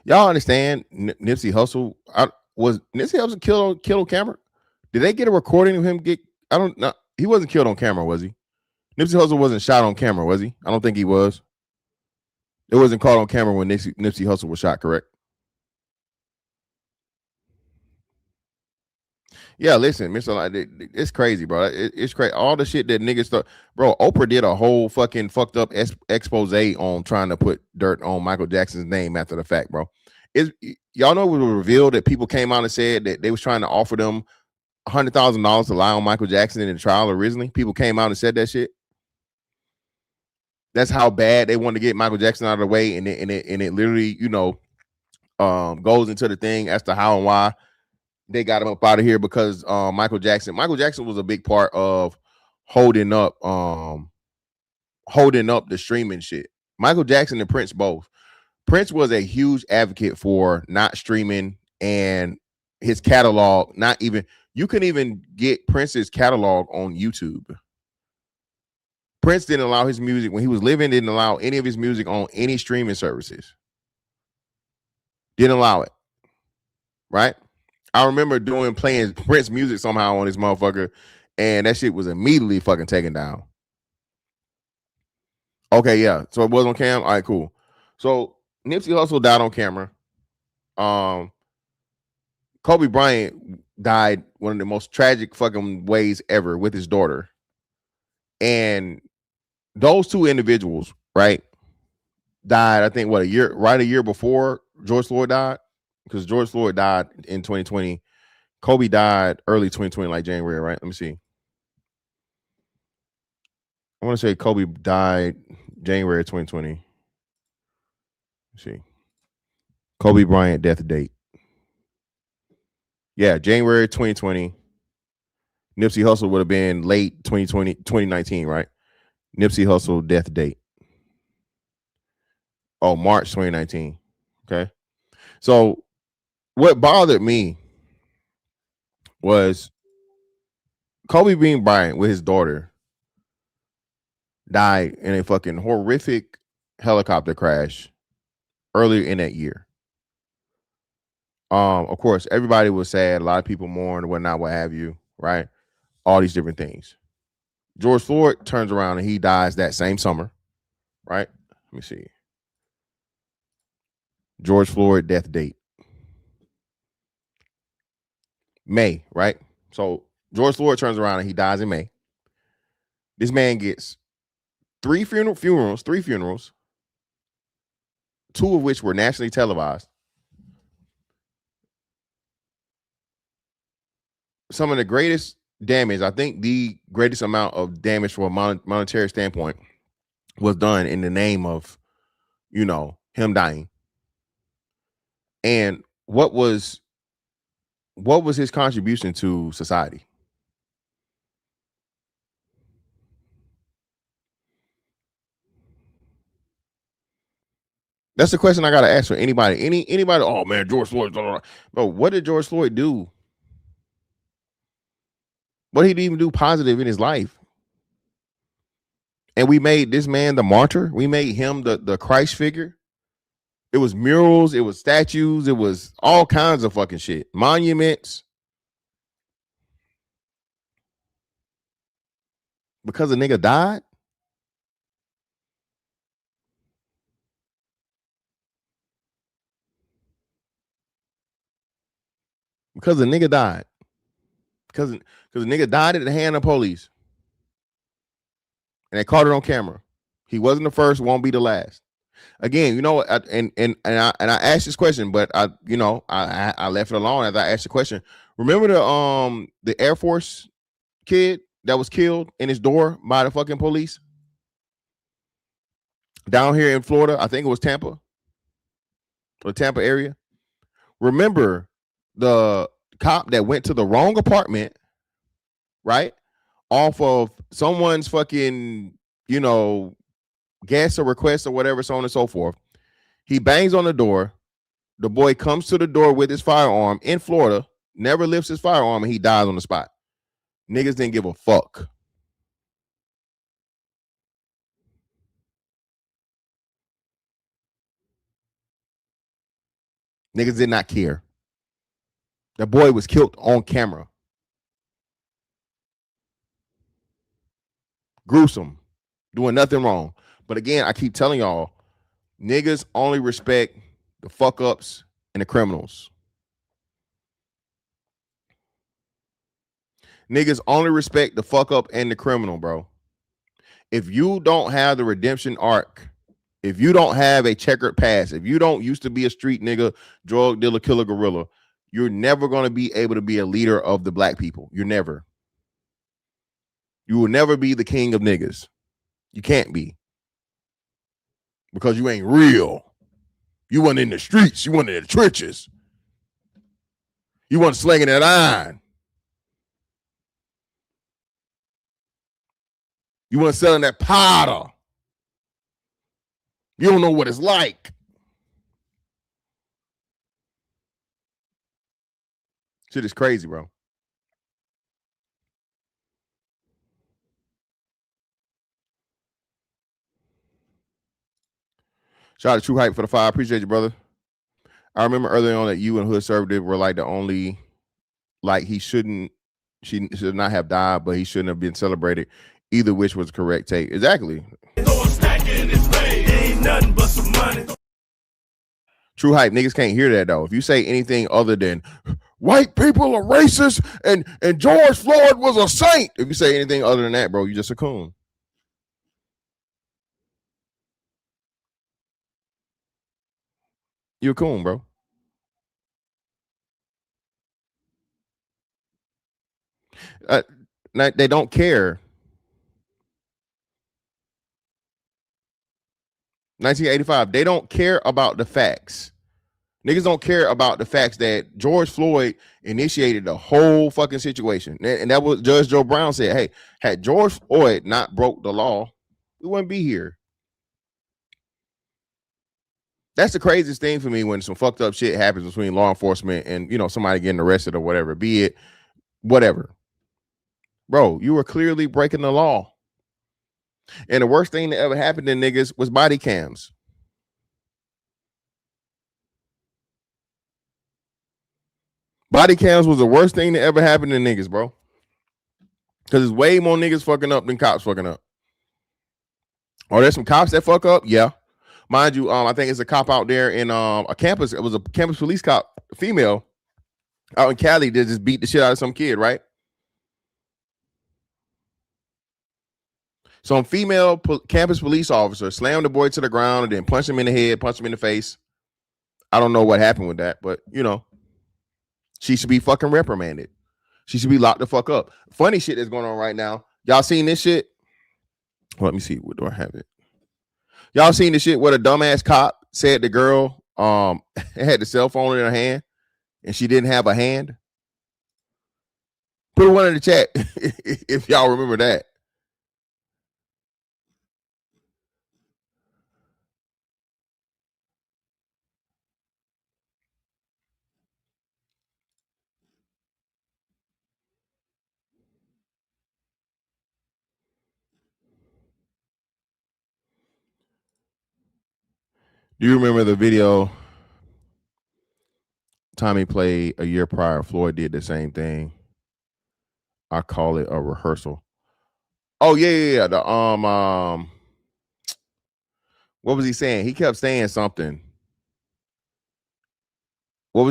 Y'all understand? Nipsey Hussle was Nipsey Hussle killed on camera? Did they get a recording of him get? I don't know. He wasn't killed on camera, was he? Nipsey Hussle wasn't shot on camera, was he? I don't think he was. It wasn't caught on camera when Nipsey Hussle was shot, correct? Yeah, listen, Mr. It's crazy, bro. It's crazy. All the shit that niggas thought, bro. Oprah did a whole fucking fucked up expose on trying to put dirt on Michael Jackson's name after the fact, bro. Y'all know it was revealed that people came out and said that they was trying to offer them $100,000 to lie on Michael Jackson in the trial originally. People came out and said that shit. That's how bad they wanted to get Michael Jackson out of the way, and it literally, goes into the thing as to how and why they got him up out of here, because Michael Jackson was a big part of holding up the streaming shit. Michael Jackson and Prince both. Prince was a huge advocate for not streaming, and his catalog, you couldn't even get Prince's catalog on YouTube. Prince didn't allow his music when he was living, didn't allow any of his music on any streaming services. Didn't allow it. Right? I remember playing Prince music somehow on this motherfucker, and that shit was immediately fucking taken down. Okay, yeah. So it was on cam. All right, cool. So Nipsey Hussle died on camera. Kobe Bryant died one of the most tragic fucking ways ever with his daughter. And those two individuals, right, died, I think, a year before George Floyd died, because George Floyd died in 2020. Kobe died early 2020, like January, right? Let me see. I want to say Kobe died January 2020. Let's see. Kobe Bryant death date. Yeah, January 2020. Nipsey Hussle would have been late 2019, right? Nipsey Hussle death date. Oh, March 2019. Okay. So what bothered me was Kobe Bean Bryant with his daughter died in a fucking horrific helicopter crash earlier in that year. Of course, everybody was sad. A lot of people mourned, whatnot, what have you, right? All these different things. George Floyd turns around and he dies that same summer, right? Let me see. George Floyd death date. May, right? So George Floyd turns around and he dies in May. This man gets three funerals, two of which were nationally televised. Some of the greatest damage, I think the greatest amount of damage from a monetary standpoint was done in the name of, him dying. And what was his contribution to society? That's the question I gotta ask for anybody. Anybody, oh man, George Floyd. Blah, blah, blah. Bro, what did George Floyd do? What did he even do positive in his life? And we made this man the martyr. We made him the Christ figure. It was murals, it was statues, it was all kinds of fucking shit. Monuments. Because a nigga died? Because a nigga died. Because a nigga died at the hand of police. And they caught it on camera. He wasn't the first, won't be the last. Again, you know, and I asked this question, but I left it alone as I asked the question. Remember the Air Force kid that was killed in his door by the fucking police down here in Florida? I think it was Tampa, the Tampa area. Remember the cop that went to the wrong apartment, right? Off of someone's fucking, guess or request or whatever, so on and so forth. He bangs on the door. The boy comes to the door with his firearm in Florida, never lifts his firearm, and he dies on the spot. Niggas didn't give a fuck. Niggas did not care. The boy was killed on camera. Gruesome. Doing nothing wrong. But again, I keep telling y'all, niggas only respect the fuck ups and the criminals. Niggas only respect the fuck up and the criminal, bro. If you don't have the redemption arc, if you don't have a checkered past, if you don't used to be a street nigga, drug dealer, killer, gorilla, you're never going to be able to be a leader of the black people. You're never. You will never be the king of niggas. You can't be. Because you ain't real. You wasn't in the streets. You wasn't in the trenches. You wasn't slinging that iron. You wasn't selling that powder. You don't know what it's like. Shit is crazy, bro. Shout out to True Hype for the 5. Appreciate you, brother. I remember early on that you and Hood Conservative were like the only, like she should not have died, but he shouldn't have been celebrated. Either which was the correct take. Exactly. True Hype, niggas can't hear that though. If you say anything other than white people are racist and George Floyd was a saint, if you say anything other than that, bro, you just a coon. You're a coon, bro. They don't care. 1985, they don't care about the facts. Niggas don't care about the facts that George Floyd initiated the whole fucking situation. And that was Judge Joe Brown said, hey, had George Floyd not broke the law, we wouldn't be here. That's the craziest thing for me when some fucked up shit happens between law enforcement and, somebody getting arrested or whatever, be it whatever. Bro, you were clearly breaking the law. And the worst thing that ever happened to niggas was body cams. Body cams was the worst thing that ever happened to niggas, bro. Because there's way more niggas fucking up than cops fucking up. Are there some cops that fuck up? Yeah. Mind you, I think it's a cop out there in a campus. It was a campus police cop, female, out in Cali that just beat the shit out of some kid, right? Some female campus police officer slammed the boy to the ground and then punched him in the head, punched him in the face. I don't know what happened with that, but she should be fucking reprimanded. She should be locked the fuck up. Funny shit that's going on right now. Y'all seen this shit? Well, let me see. Where do I have it? Y'all seen this shit where the dumbass cop said the girl had the cell phone in her hand and she didn't have a hand? Put one in the chat if y'all remember that. Do you remember the video Tommy played a year prior? Floyd did the same thing. I call it a rehearsal. Oh yeah. The what was he saying? He kept saying something.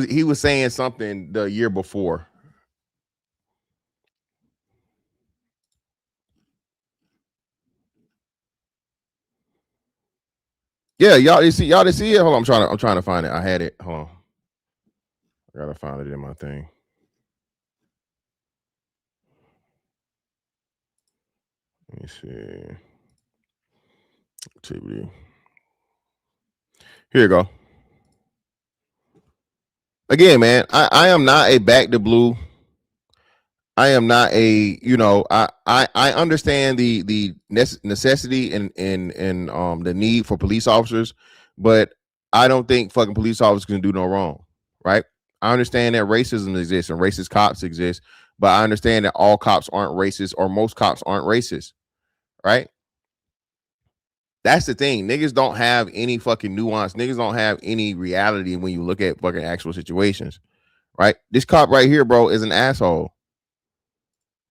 He was saying something the year before. Yeah, y'all didn't see it. Hold on, I'm trying to find it. I had it. Hold on. I gotta find it in my thing. Let me see. Activity. Here you go. Again, man, I am not a back to blue. I am not a, I understand the necessity and the need for police officers, but I don't think fucking police officers can do no wrong, right? I understand that racism exists and racist cops exist, but I understand that all cops aren't racist or most cops aren't racist, right? That's the thing. Niggas don't have any fucking nuance. Niggas don't have any reality when you look at fucking actual situations, right? This cop right here, bro, is an asshole,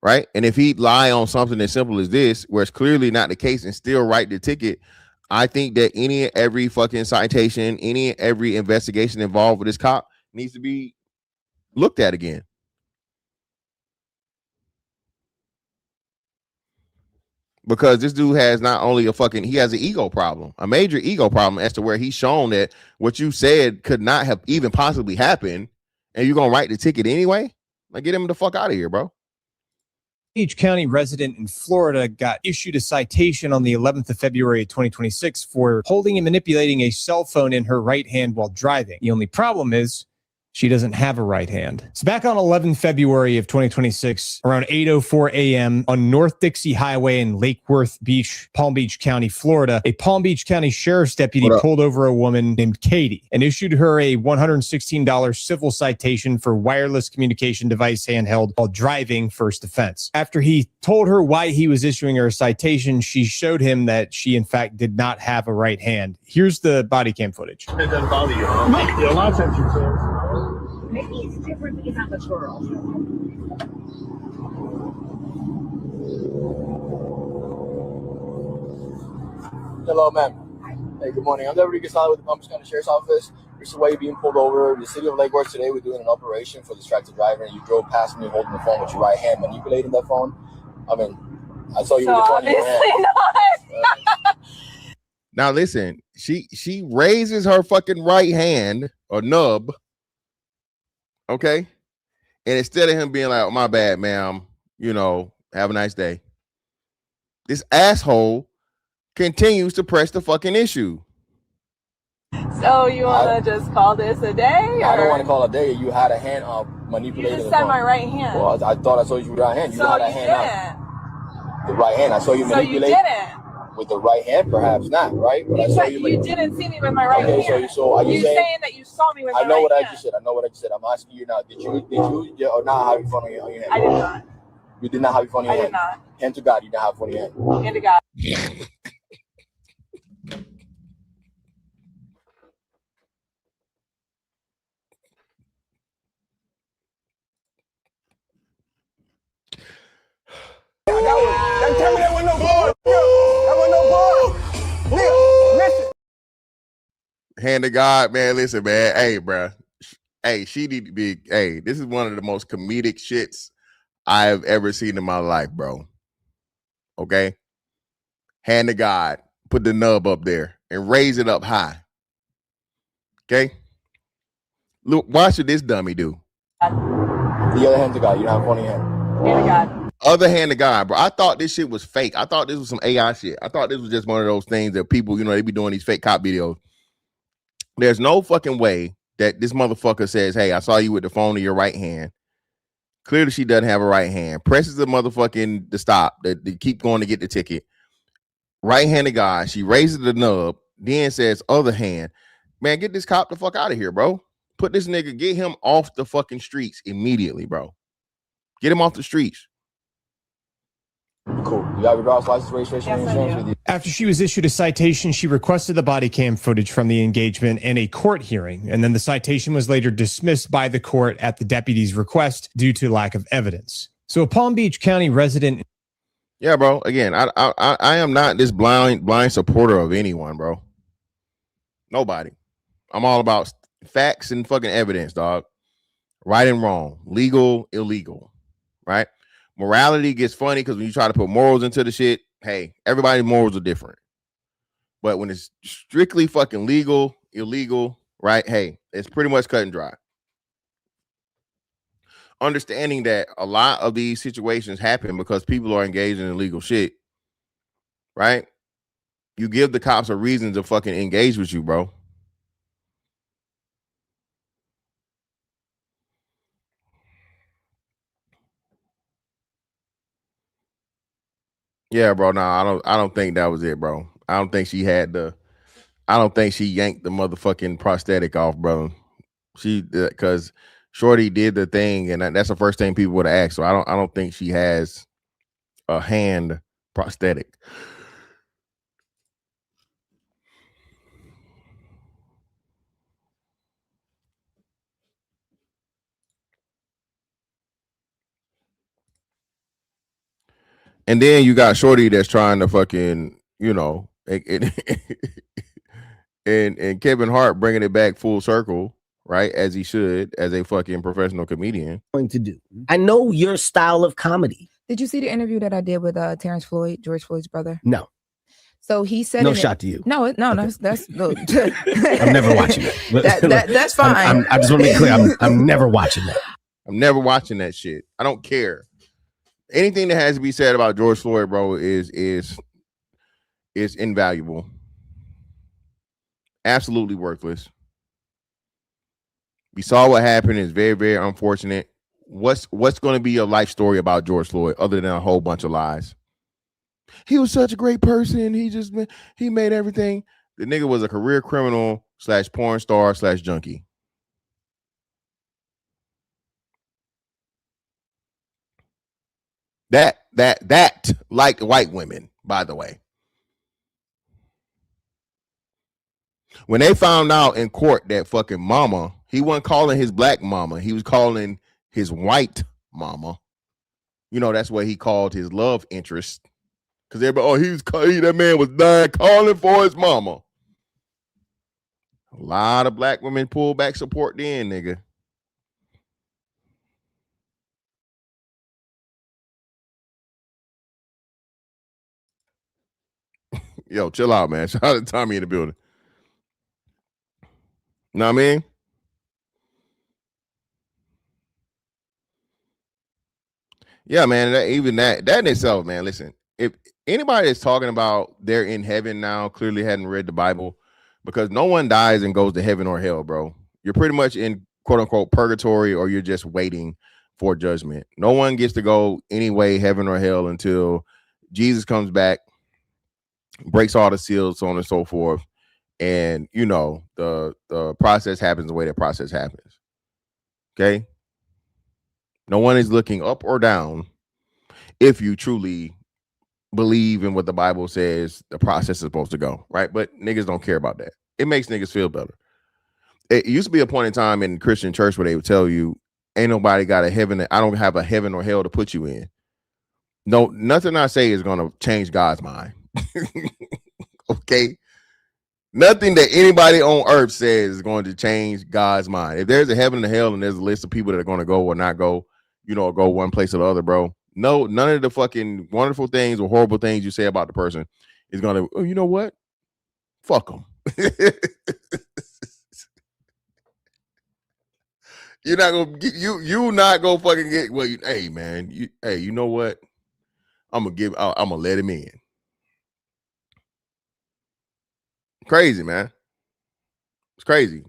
right? And if he lie on something as simple as this, where it's clearly not the case, and still write the ticket, I think that every fucking citation, every investigation involved with this cop needs to be looked at again. Because this dude has not only he has an ego problem, a major ego problem, as to where he's shown that what you said could not have even possibly happened, and you're gonna write the ticket anyway. Like, get him the fuck out of here, bro. Each county resident in Florida got issued a citation on the 11th of February of 2026 for holding and manipulating a cell phone in her right hand while driving. The only problem is she doesn't have a right hand. So back on 11 February of 2026, around 8:04 a.m. on North Dixie Highway in Lake Worth Beach, Palm Beach County, Florida, a Palm Beach County Sheriff's deputy pulled over a woman named Katie and issued her a $116 civil citation for wireless communication device handheld while driving, first offense. After he told her why he was issuing her a citation, she showed him that she, in fact, did not have a right hand. Here's the body cam footage. It doesn't bother you, huh? Yeah, a lot of times you say. Maybe it's different because I'm a girl. Hello, ma'am. Hey, good morning. I'm Deputy Gasala with the Palm Beach County Sheriff's Office. Recently, you're being pulled over. The city of Lake Worth today, we're doing an operation for distracted driver, and you drove past me holding the phone with your right hand, manipulating that phone. I mean, I saw you with the phone in your hand. Not. Now listen, she raises her fucking right hand or nub, okay, and instead of him being like, oh, "My bad, ma'am," have a nice day, this asshole continues to press the fucking issue. So you want to just call this a day? Or? I don't want to call it a day. You had a hand manipulating. You just said my right hand. Well, I thought I saw you with your right hand. You so had a you hand didn't. out. The right hand. I saw you manipulate. So you didn't. With the right hand, perhaps not, right? But I saw you didn't see me with my right hand. So are you saying that you saw me with my right hand? I know what I just said. I'm asking you now. Did you or not have your phone on your hand? I did not. You did not have your phone on your hand? I did not. Hand to God, you did not have your phone on your hand. Hand to God. That wasn't no bar. That wasn't no bar. Nigga, Hand to God, man. Listen, man. Hey, bro. Hey, she need to be. Hey, this is one of the most comedic shits I have ever seen in my life, bro. Okay. Hand to God. Put the nub up there and raise it up high. Okay. Look, watch what this dummy do. The other hand to God. You don't have one in your hand. Hand to God. Other hand to God, bro. I thought this shit was fake. I thought this was some AI shit. I thought this was just one of those things that people, they be doing these fake cop videos. There's no fucking way that this motherfucker says, hey, I saw you with the phone in your right hand. Clearly she doesn't have a right hand. Presses the motherfucking the stop. They keep going to get the ticket. Right hand to God. She raises the nub. Then says other hand. Man, get this cop the fuck out of here, bro. Put this nigga, get him off the fucking streets immediately, bro. Get him off the streets. Cool. You have your driver's license, registration, and insurance with you. After she was issued a citation, she requested the body cam footage from the engagement in a court hearing, and then the citation was later dismissed by the court at the deputy's request due to lack of evidence. So a Palm Beach County resident... Yeah, bro. Again, I am not this blind supporter of anyone, bro. Nobody. I'm all about facts and fucking evidence, dog. Right and wrong, legal, illegal, right? Morality gets funny because when you try to put morals into the shit, hey, everybody's morals are different. But when it's strictly fucking legal, illegal, right? Hey, it's pretty much cut and dry. Understanding that a lot of these situations happen because people are engaged in illegal shit, right? You give the cops a reason to fucking engage with you, bro. Yeah, bro. No, I don't think that was it, bro. I don't think she yanked the motherfucking prosthetic off, bro. She, because Shorty did the thing, and that's the first thing people would have asked. So I don't think she has a hand prosthetic. And then you got Shorty that's trying to fucking, and Kevin Hart bringing it back full circle, right? As he should, as a fucking professional comedian. Going to do. I know your style of comedy. Did you see the interview that I did with Terrence Floyd, George Floyd's brother? No. So he said, no shot to you. No, Okay. that's no. I'm never watching it. That's fine. I just want to be clear. I'm never watching that. I'm never watching that shit. I don't care. Anything that has to be said about George Floyd, bro, is invaluable. Absolutely worthless. We saw what happened. It's very, very unfortunate. What's going to be your life story about George Floyd other than a whole bunch of lies? He was such a great person. He made everything. The nigga was a career criminal / porn star / junkie. That like white women, by the way. When they found out in court that fucking mama, he wasn't calling his black mama, he was calling his white mama. That's what he called his love interest. Because everybody, that man was dying calling for his mama. A lot of black women pulled back support then, nigga. Yo, chill out, man. Shout out to Tommy in the building. Know what I mean? Yeah, man. That in itself, man. Listen, if anybody is talking about they're in heaven now, clearly hadn't read the Bible, because no one dies and goes to heaven or hell, bro. You're pretty much in quote unquote purgatory, or you're just waiting for judgment. No one gets to go anyway, heaven or hell, until Jesus comes back, breaks all the seals, so on and so forth. And the process happens the way that process happens. Okay. No one is looking up or down if you truly believe in what the Bible says the process is supposed to go, right? But niggas don't care about that. It makes niggas feel better. It used to be a point in time in Christian church where they would tell you, ain't nobody got a heaven. I don't have a heaven or hell to put you in. No, nothing I say is going to change God's mind. Okay. Nothing that anybody on earth says is going to change God's mind. If there's a heaven and a hell and there's a list of people that are going to go or not go, go one place or the other, bro. No, none of the fucking wonderful things or horrible things you say about the person is going to, oh, you know what? Fuck them. You're not going to get, you not going to fucking get, well, hey, man, you know what? I'm going to let him in. Crazy, man. It's crazy.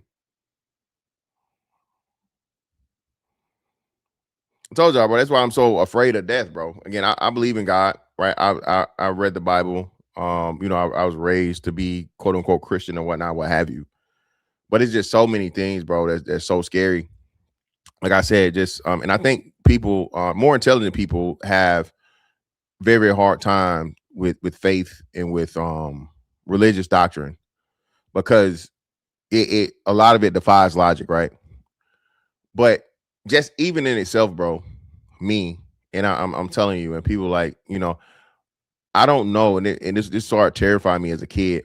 I told y'all, bro. That's why I'm so afraid of death, bro. Again, I believe in God, right? I read the Bible. I was raised to be quote unquote Christian and whatnot, what have you. But it's just so many things, bro. That's so scary. Like I said, just and I think people, more intelligent people, have very, very hard time with faith and with religious doctrine, because it a lot of it defies logic, right? But just even in itself, bro, me and I'm telling you, and people like, you know, I don't know, and this started terrifying me as a kid,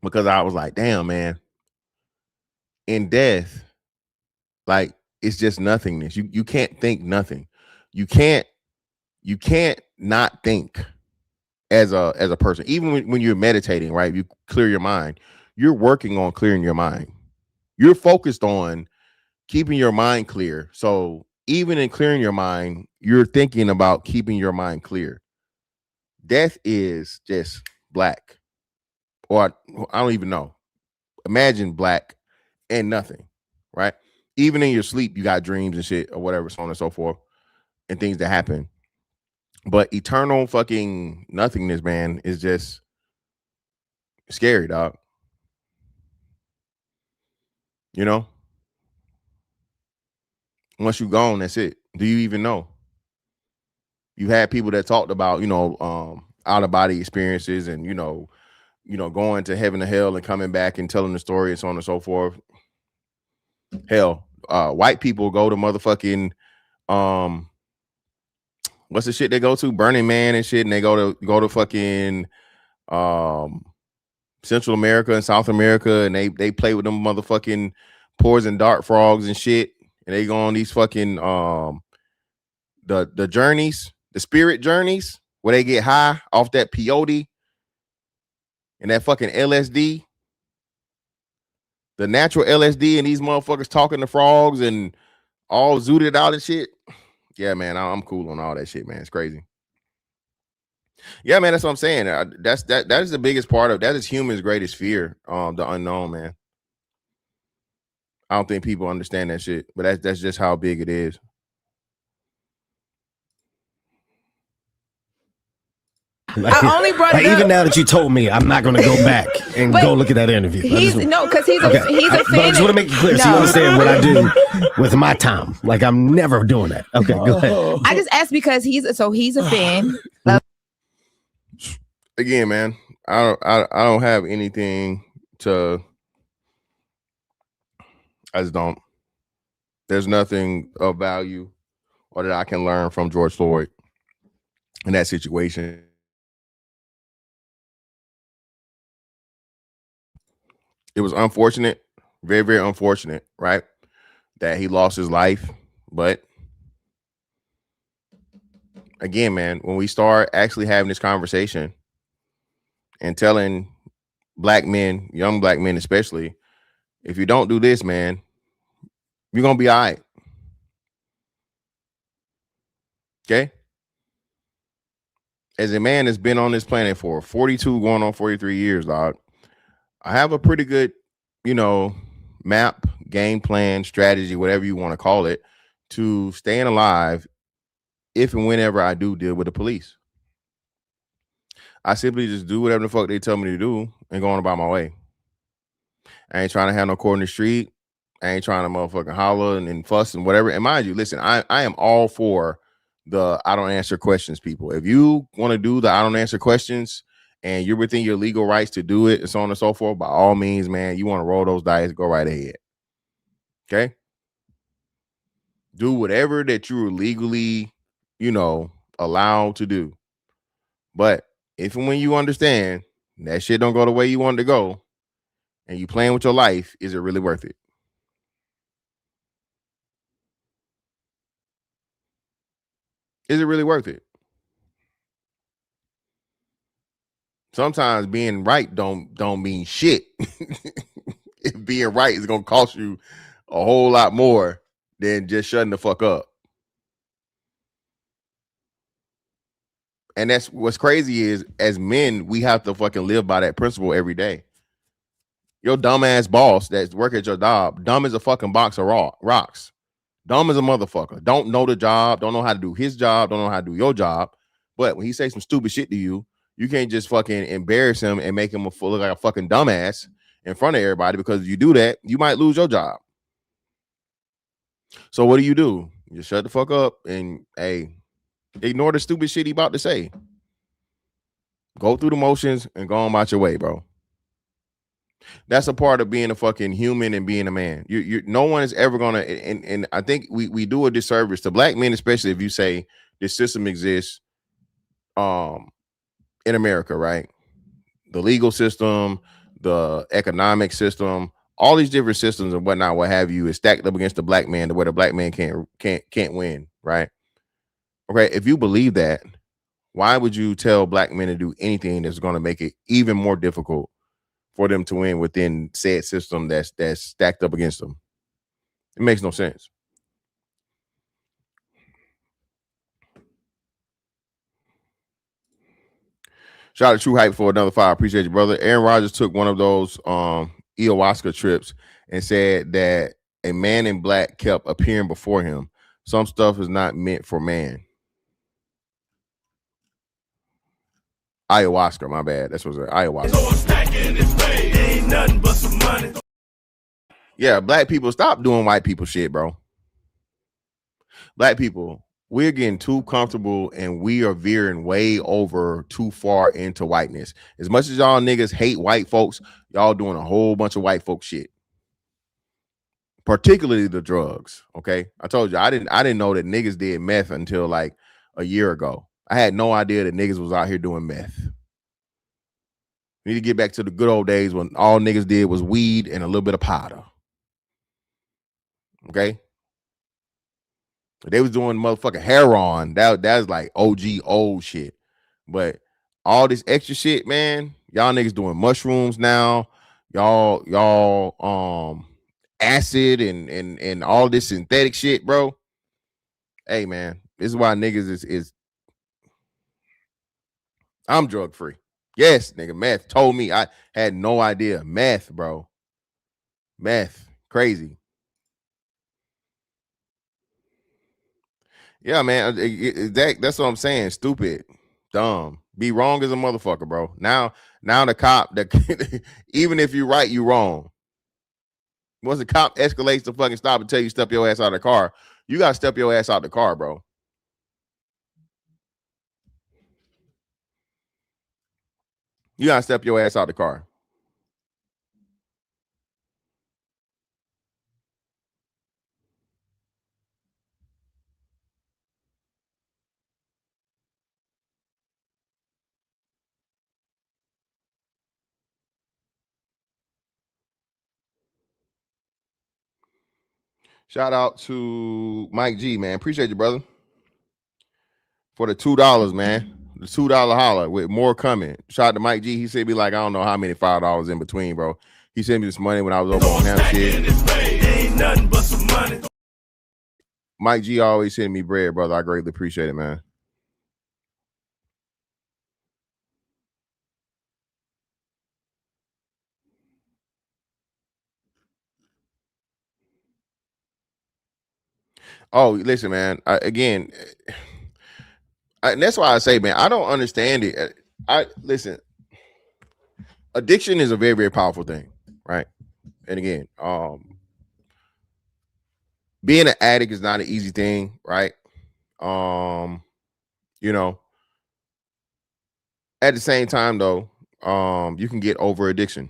because I was like, damn, man, in death, like, it's just nothingness. You can't think nothing. You can't not think as a person. Even when you're meditating, right? You clear your mind. You're working on clearing your mind. You're focused on keeping your mind clear. So even in clearing your mind, you're thinking about keeping your mind clear. Death is just black, or I don't even know. Imagine black and nothing, right? Even in your sleep, you got dreams and shit or whatever, so on and so forth, and things that happen. But eternal fucking nothingness, man, is just scary, dog. You know? Once you're gone, that's it. Do you even know? You had people that talked about, you know, out of body experiences, and you know, going to heaven or hell and coming back and telling the story and so on and so forth. Hell, white people go to motherfucking what's the shit they go to? Burning Man and shit, and they go to fucking Central America and South America, and they play with them motherfucking poison dart frogs and shit, and they go on these fucking the journeys, the spirit journeys, where they get high off that peyote and that fucking LSD, the natural LSD, and these motherfuckers talking to frogs and all zooted out and shit. Yeah, man, I'm cool on all that shit, man. It's crazy. Yeah, man, that's what I'm saying. That is the biggest part of that is humans' greatest fear, the unknown, man. I don't think people understand that shit, but that's just how big it is. I only brought it even up. now that you told me, I'm not going to go back and But go look at that interview. He's because he's a But fan. I just want to make it clear so you No. understand what I do with my time. Like, I'm never doing that. Okay, go ahead. I just asked because he's a fan. Again, man, I don't have anything to. I just don't. There's nothing of value or that I can learn from George Floyd in that situation. It was unfortunate, very, very unfortunate, right? That he lost his life. But again, man, when we start actually having this conversation and telling black men, young black men especially, if you don't do this, man, you're going to be all right. Okay? As a man that's been on this planet for 42 going on 43 years, dog, I have a pretty good, map, game plan, strategy, whatever you want to call it, to staying alive if and whenever I do deal with the police. I simply just do whatever the fuck they tell me to do and go on about my way. I ain't trying to have no court in the street. I ain't trying to motherfucking holler and fuss and whatever. And mind you, listen, I am all for the I don't answer questions people. If you want to do the I don't answer questions and you're within your legal rights to do it and so on and so forth, by all means, man, you want to roll those dice, go right ahead. Okay? Do whatever that you're legally, allowed to do. But if and when you understand that shit don't go the way you want it to go and you playing with your life, is it really worth it? Is it really worth it? Sometimes being right don't mean shit. If being right is gonna cost you a whole lot more than just shutting the fuck up. And that's what's crazy is as men, we have to fucking live by that principle every day. Your dumbass boss that's working at your job, dumb as a fucking box of rocks. Dumb as a motherfucker. Don't know the job, don't know how to do his job, don't know how to do your job. But when he says some stupid shit to you, you can't just fucking embarrass him and make him look like a fucking dumbass in front of everybody, because if you do that, you might lose your job. So what do? You just shut the fuck up and, hey, ignore the stupid shit he about to say. Go through the motions and go on about your way, bro. That's a part of being a fucking human and being a man. You no one is ever gonna, and I think we do a disservice to black men, especially if you say this system exists in America, right? The legal system, the economic system, all these different systems and whatnot, what have you, is stacked up against the black man to where the black man can't win, right? Okay, if you believe that, why would you tell black men to do anything that's going to make it even more difficult for them to win within said system that's stacked up against them? It makes no sense. Shout out to True Hype for another 5. Appreciate you, brother. Aaron Rodgers took one of those ayahuasca trips and said that a man in black kept appearing before him. Some stuff is not meant for man. Ayahuasca, my bad. That's what's ayahuasca. Ain't nothing but some money. Yeah, black people, stop doing white people shit, bro. Black people, we're getting too comfortable and we are veering way over too far into whiteness. As much as y'all niggas hate white folks, y'all doing a whole bunch of white folk shit. Particularly the drugs. Okay. I told you I didn't know that niggas did meth until like a year ago. I had no idea that niggas was out here doing meth. We need to get back to the good old days when all niggas did was weed and a little bit of powder. Okay. They was doing motherfucking heroin. That's like OG old shit. But all this extra shit, man, y'all niggas doing mushrooms now. Y'all acid and all this synthetic shit, bro. Hey, man, this is why niggas is I'm drug free. Yes, nigga, meth told me. I had no idea. Meth, bro. Meth. Crazy. Yeah, man. That's what I'm saying. Stupid. Dumb. Be wrong as a motherfucker, bro. Now the cop, even if you're right, you're wrong. Once the cop escalates to fucking stop and tell you step your ass out of the car, you gotta step your ass out the car, bro. You gotta step your ass out the car. Shout out to Mike G, man. Appreciate you, brother. For the $2, man. The $2 holler with more coming. Shout out to Mike G. He said me like, I don't know how many $5 in between, bro. He sent me this money when I was over on him shit. Ain't nothing but some money. Mike G always send me bread, brother. I greatly appreciate it, man. Oh, listen, man. And that's why I say, man, I don't understand it. Listen. Addiction is a very, very powerful thing, right? And again, being an addict is not an easy thing, right? You know, at the same time, though, you can get over addiction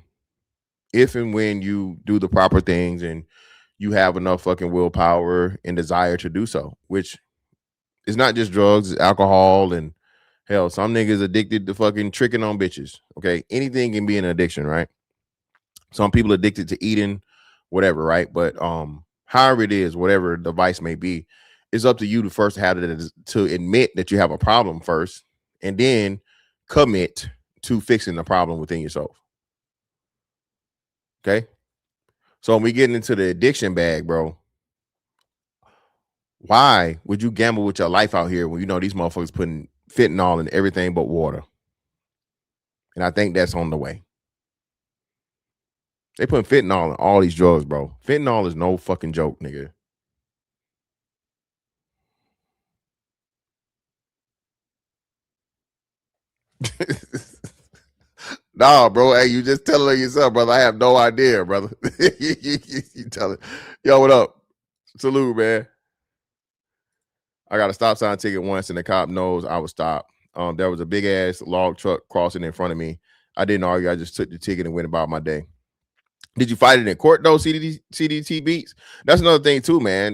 if and when you do the proper things and you have enough fucking willpower and desire to do so, which is not just drugs, it's alcohol, and hell, some niggas addicted to fucking tricking on bitches. Okay, anything can be an addiction, right? Some people addicted to eating, whatever, right? But however it is, whatever the vice may be, it's up to you to first have to admit that you have a problem first, and then commit to fixing the problem within yourself. Okay, so when we get into the addiction bag, bro, why would you gamble with your life out here when you know these motherfuckers putting fentanyl in everything but water? And I think that's on the way. They put fentanyl in all these drugs, bro. Fentanyl is no fucking joke, nigga. Nah, bro. Hey, you just telling her yourself, brother. I have no idea, brother. you tell it. Yo, what up? Salute, man. I got a stop sign ticket once, and the cop knows I was stopped. There was a big ass log truck crossing in front of me. I didn't argue. I just took the ticket and went about my day. Did you fight it in court though, CDT Beats? That's another thing too, man.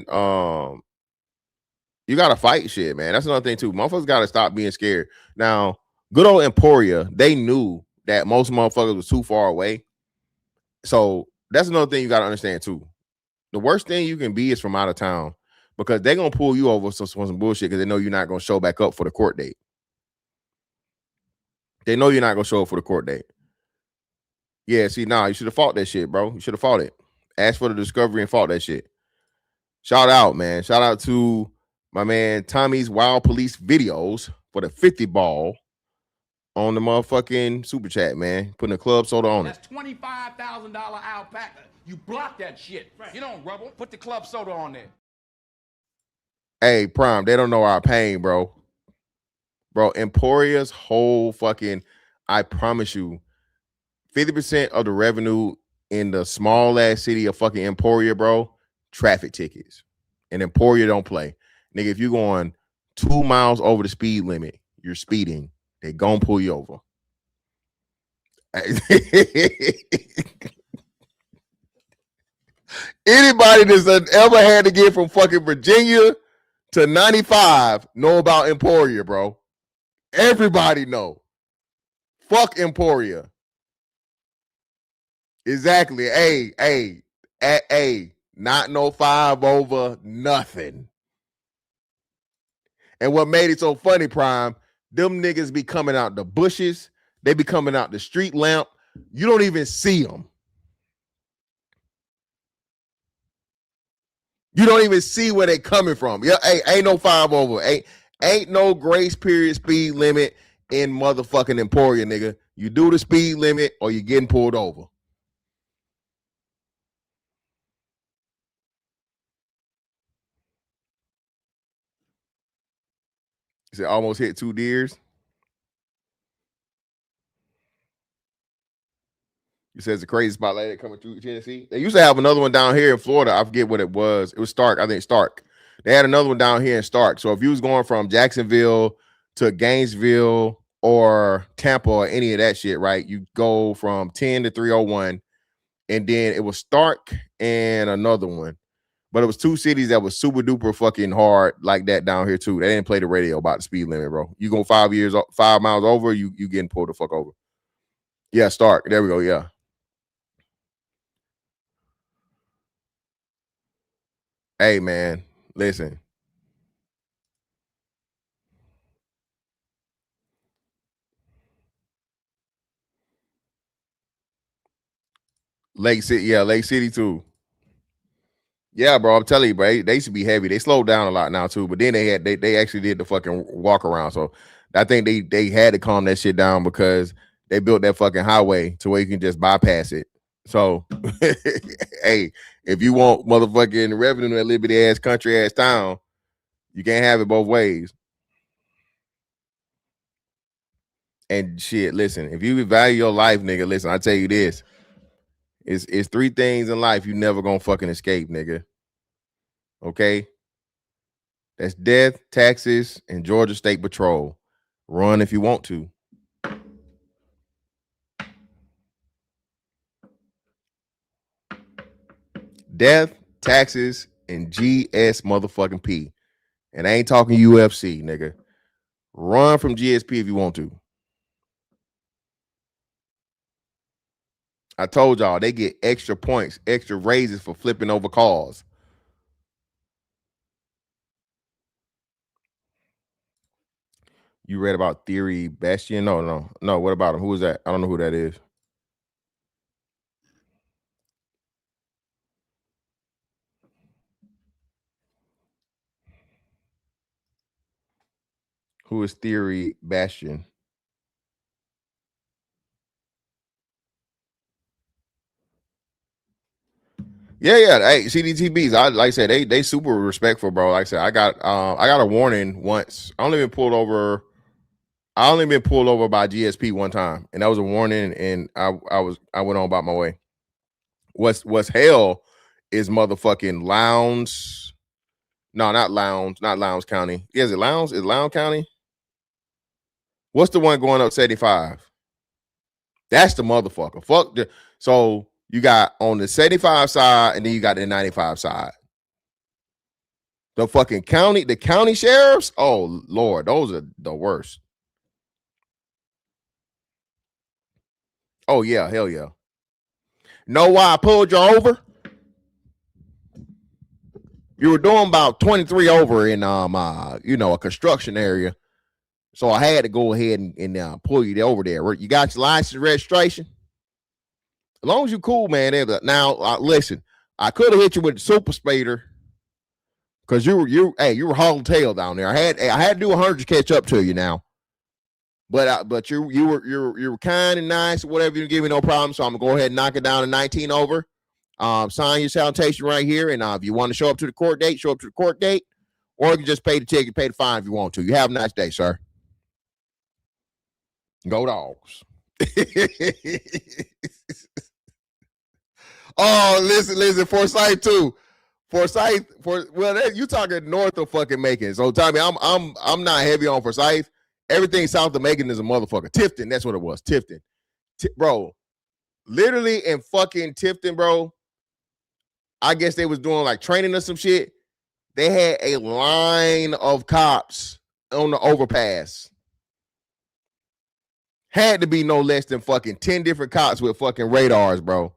You gotta fight shit, man. That's another thing too. Motherfuckers gotta stop being scared. Now, good old Emporia, they knew that most motherfuckers was too far away. So that's another thing you gotta understand too. The worst thing you can be is from out of town because they're gonna pull you over for some bullshit because they know you're not gonna show back up for the court date. They know you're not gonna show up for the court date. Yeah, see, nah, you should have fought that shit, bro. You should have fought it. Asked for the discovery and fought that shit. Shout out, man. Shout out to my man Tommy's Wild Police Videos for the 50 ball on the motherfucking super chat, man. Putting a club soda on it. That's $25,000 alpaca. You block that shit. You don't rubble. Put the club soda on there. Hey, Prime, they don't know our pain, bro. Bro, Emporia's whole fucking, I promise you, 50% of the revenue in the small ass city of fucking Emporia, bro, traffic tickets. And Emporia don't play. Nigga, if you're going 2 miles over the speed limit, you're speeding, they gonna pull you over. Anybody that's ever had to get from fucking Virginia to 95 know about Emporia, bro. Everybody know. Fuck Emporia. Exactly. Hey, not no 5 over nothing. And what made it so funny, Prime, them niggas be coming out the bushes. They be coming out the street lamp. You don't even see them. You don't even see where they coming from. Yeah, hey, ain't no 5 over. Ain't no grace period speed limit in motherfucking Emporia, nigga. You do the speed limit or you're getting pulled over. He said almost hit 2 deers. He says the crazy spotlight coming through Tennessee. They used to have another one down here in Florida. I forget what it was. It was Stark. I think Stark. They had another one down here in Stark. So if you was going from Jacksonville to Gainesville or Tampa or any of that shit, right? You go from 10 to 301. And then it was Stark and another one. But it was 2 cities that was super duper fucking hard like that down here too. They didn't play the radio about the speed limit, bro. You go 5 miles over, you getting pulled the fuck over. Yeah, Stark. There we go. Yeah. Hey man, listen. Lake City, yeah, Lake City too. Yeah, bro, I'm telling you, bro, they used to be heavy. They slowed down a lot now too, but then they actually did the fucking walk around. So I think they had to calm that shit down because they built that fucking highway to where you can just bypass it. So, hey, if you want motherfucking revenue in that little bitty ass country ass town, you can't have it both ways. And shit, listen, if you value your life, nigga, listen, I tell you this. It's 3 things in life you never gonna fucking escape, nigga. Okay? That's death, taxes, and Georgia State Patrol. Run if you want to. Death, taxes, and GS motherfucking P. And I ain't talking UFC, nigga. Run from GSP if you want to. I told y'all they get extra points, extra raises for flipping over cars. You read about Theory Bastion? No. What about him? Who is that? I don't know who that is. Who is Theory Bastion? Yeah. Hey, CDTBs. I like I said, they super respectful, bro. Like I said, I got a warning once. I only been pulled over by GSP one time, and that was a warning, and I went on about my way. What's hell is motherfucking Lowndes. No, not Lowndes County. Yeah, is it Lowndes? Is Lowndes County? What's the one going up 75? That's the motherfucker. Fuck the. So you got on the 75 side, and then you got the 95 side. The fucking county sheriffs. Oh Lord, those are the worst. Oh yeah, hell yeah. Know why I pulled you over? You were doing about 23 over in a construction area. So I had to go ahead and pull you over there. You got your license registration? As long as you cool, man. Now, listen, I could have hit you with the super speeder because you were hauling tail down there. I had to do 100 to catch up to you now. But you were kind and nice or whatever. You give me no problem. So I'm gonna go ahead and knock it down to 19 over. Sign your salutation right here. And if you want to show up to the court date, show up to the court date. Or you can just pay the ticket, pay the fine if you want to. You have a nice day, sir. Go Dogs. Oh, listen, Forsyth too. You talking north of fucking Macon. So Tommy, I'm not heavy on Forsyth. Everything south of Macon is a motherfucker. Tifton, that's what it was. Tifton. Bro, literally in fucking Tifton, bro. I guess they was doing like training or some shit. They had a line of cops on the overpass. Had to be no less than fucking 10 different cops with fucking radars, bro.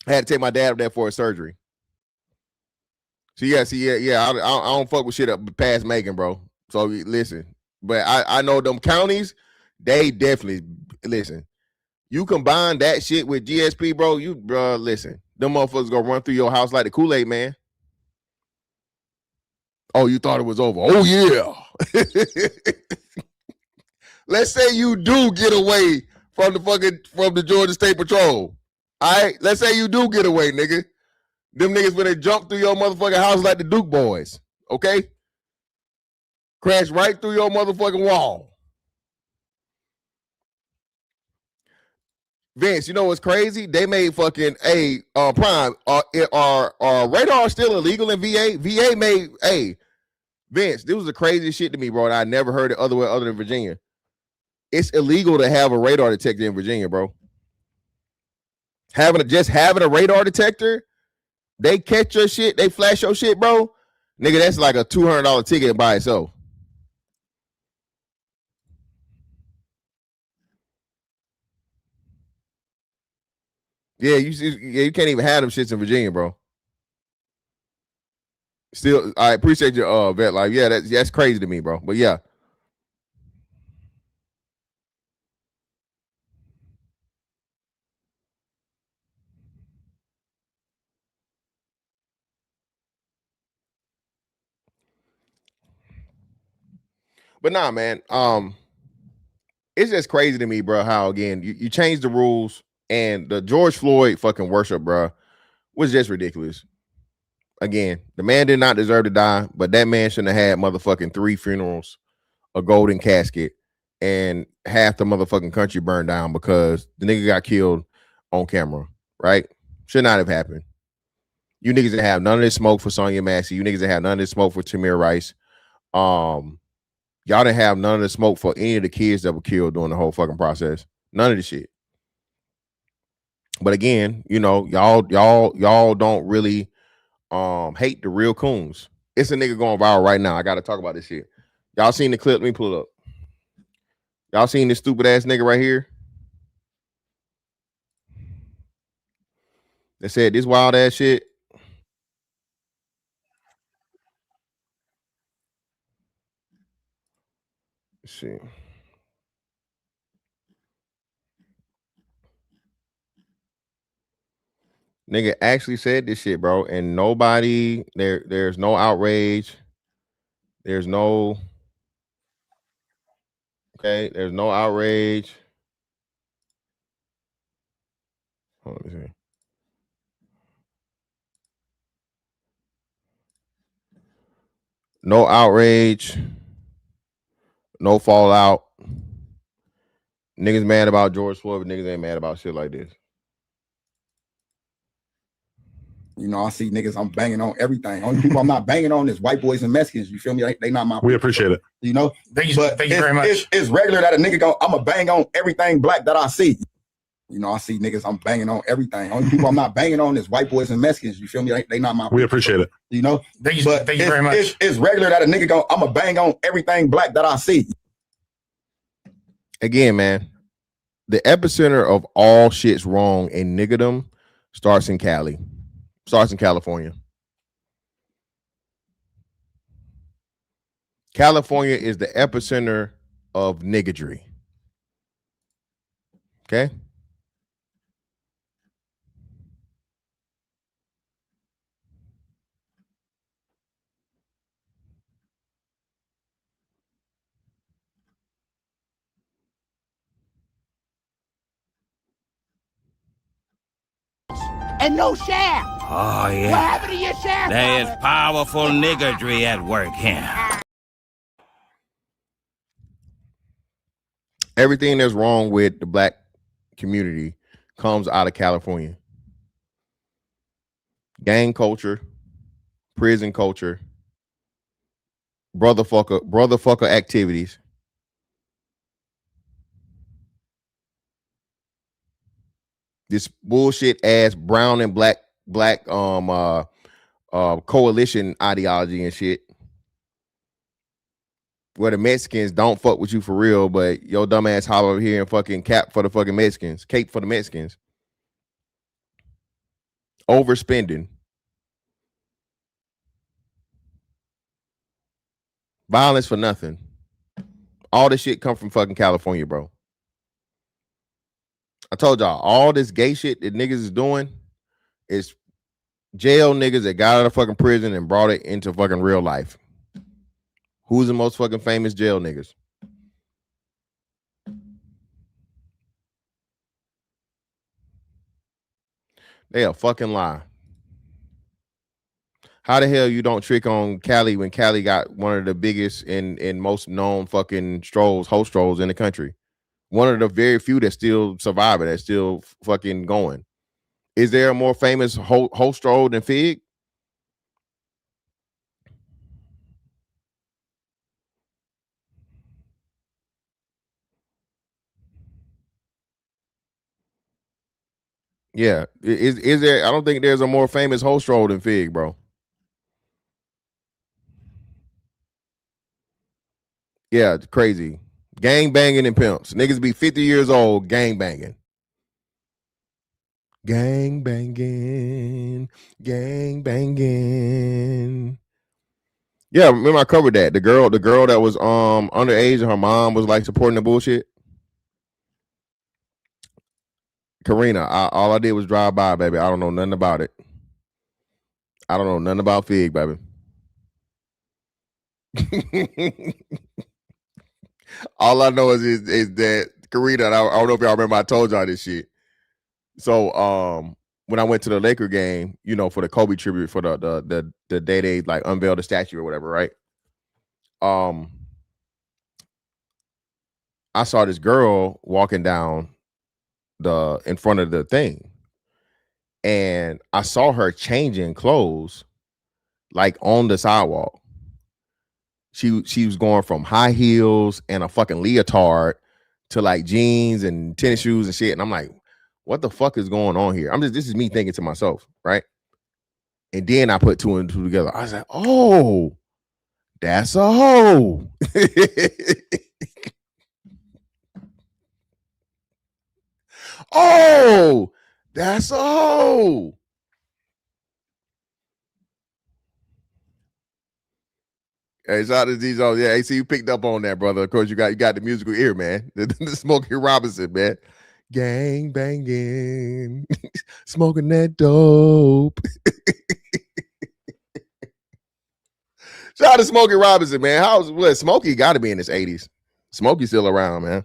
I had to take my dad up there for a surgery. So yeah. I don't fuck with shit up past Macon, bro. So listen, but I know them counties, they definitely listen. You combine that shit with GSP, bro. Listen, them motherfuckers gonna run through your house like the Kool-Aid man. Oh, you thought it was over? Oh yeah. Let's say you do get away from the Georgia State Patrol. All right, let's say you do get away, nigga. Them niggas when they jump through your motherfucking house like the Duke boys, okay? Crash right through your motherfucking wall. Vince, you know what's crazy? They made fucking Prime. Are radar still illegal in VA? VA made Vince. This was the craziest shit to me, bro. And I never heard it other than Virginia. It's illegal to have a radar detector in Virginia, bro. Having a radar detector, they catch your shit, they flash your shit, bro. Nigga, that's like a $200 ticket by itself. Yeah, you can't even have them shits in Virginia, bro. Still, I appreciate your vet life. Yeah, that's crazy to me, bro. But yeah. But nah, man. It's just crazy to me, bro. How again you change the rules and the George Floyd fucking worship, bro, was just ridiculous. Again, the man did not deserve to die, but that man shouldn't have had motherfucking 3 funerals, a golden casket, and half the motherfucking country burned down because the nigga got killed on camera. Right? Should not have happened. You niggas didn't have none of this smoke for Sonya Massey. You niggas didn't have none of this smoke for Tamir Rice. Y'all didn't have none of the smoke for any of the kids that were killed during the whole fucking process. None of the shit. But again, you know, y'all don't really hate the real coons. It's a nigga going viral right now. I gotta talk about this shit. Y'all seen the clip? Let me pull it up. Y'all seen this stupid ass nigga right here? They said this wild ass shit. Let's see. Nigga actually said this shit, bro, and nobody there's no outrage. There's no there's no outrage. Hold on, let me see. No outrage, no fallout. Niggas mad about George Floyd, but niggas ain't mad about shit like this. You know, I see niggas I'm banging on everything. Only people I'm not banging on is white boys and Mexicans. You feel me? They not my. We appreciate it. You know, Thank you very much. It's regular that a nigga go. I'm a bang on everything black that I see. You know, I see niggas I'm banging on everything. Only people I'm not banging on is white boys and Mexicans. You feel me? They not my. We appreciate it. You know, Thank you very much. It's regular that a nigga go. I'm a bang on everything black that I see. Again, man, the epicenter of all shit's wrong in niggerdom starts in Cali. Starts in California. California is the epicenter of niggardry. Okay? And no share. Oh, yeah. What happened to your share? There is powerful niggardry at work here. Everything that's wrong with the black community comes out of California. Gang culture, prison culture, brotherfucker activities. This bullshit ass brown and black coalition ideology and shit. Where the Mexicans don't fuck with you for real, but your dumb ass holler over here and fucking cap for the fucking Mexicans, cape for the Mexicans. Overspending. Violence for nothing. All this shit come from fucking California, bro. I told y'all, all this gay shit that niggas is doing is jail niggas that got out of fucking prison and brought it into fucking real life. Who's the most fucking famous jail niggas? They a fucking lie. How the hell you don't trick on Cali when Cali got one of the biggest and most known fucking host strolls in the country? One of the very few that's still surviving, that's still fucking going. Is there a more famous host stroll than Fig? Yeah. Is there? I don't think there's a more famous host stroll than Fig, bro. Yeah, it's crazy. Gang banging and pimps. Niggas be 50 years old, gang banging. Gang banging. Gang banging. Yeah, remember I covered that. The girl that was underage and her mom was like supporting the bullshit. Karina, all I did was drive by, baby. I don't know nothing about it. I don't know nothing about Fig, baby. All I know is that Karina, I don't know if y'all remember I told y'all this shit. So when I went to the Laker game, you know, for the Kobe tribute for the day they like unveiled the statue or whatever, right? I saw this girl walking down in front of the thing, and I saw her changing clothes like on the sidewalk. She was going from high heels and a fucking leotard to like jeans and tennis shoes and shit. And I'm like, what the fuck is going on here? This is me thinking to myself, right? And then I put two and two together. I was like, oh, that's a hoe. Oh, that's a hoe. Hey, shout out to DJ. Yeah, AC, you picked up on that, brother. Of course, you got the musical ear, man. The Smokey Robinson, man. Gang banging, smoking that dope. Shout out to Smokey Robinson, man. Smokey got to be in his 80s. Smokey's still around, man.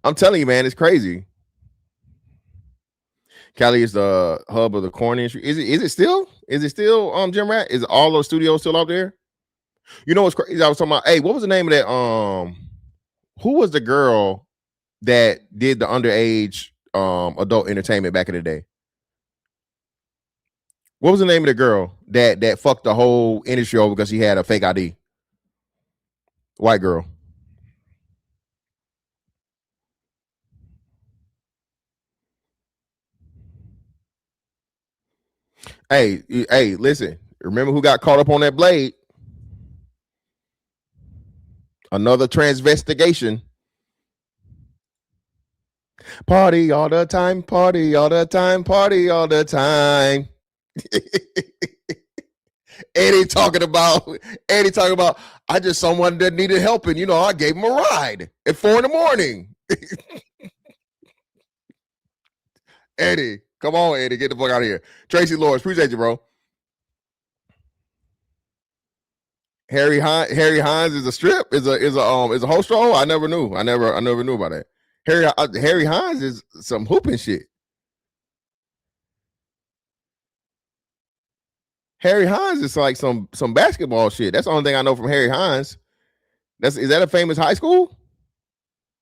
I'm telling you, man, it's crazy. Cali is the hub of the corn industry. Is it still? Jim Rat? Is all those studios still out there? You know what's crazy? I was talking about. Hey, what was the name of that? Who was the girl that did the underage adult entertainment back in the day? What was the name of the girl that fucked the whole industry over because she had a fake ID? White girl. Hey, listen. Remember who got caught up on that blade? Another transvestigation. Party all the time, party all the time, party all the time. Eddie talking about, I just someone that needed help, and I gave him a ride at 4 a.m. Eddie, come on, Eddie, get the fuck out of here. Tracy Lords, appreciate you, bro. Harry Hines is a strip, is a host show. I never knew. I never knew about that. Harry Hines is some hooping shit. Harry Hines is like some basketball shit. That's the only thing I know from Harry Hines. Is that a famous high school?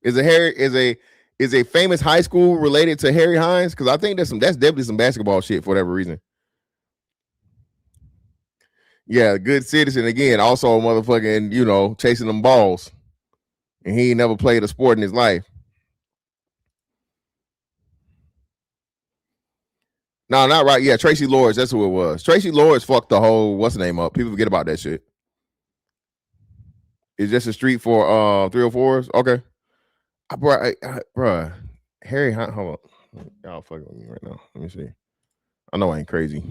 Is a famous high school related to Harry Hines? Because I think that's definitely some basketball shit for whatever reason. Yeah, good citizen again. Also a motherfucking, chasing them balls. And he ain't never played a sport in his life. No, not right. Yeah, Tracy Lords. That's who it was. Tracy Lords fucked the whole what's the name up. People forget about that shit. It's just a street for 304s. Okay, bruh. Harry, hold on. Y'all fucking with me right now. Let me see. I know I ain't crazy.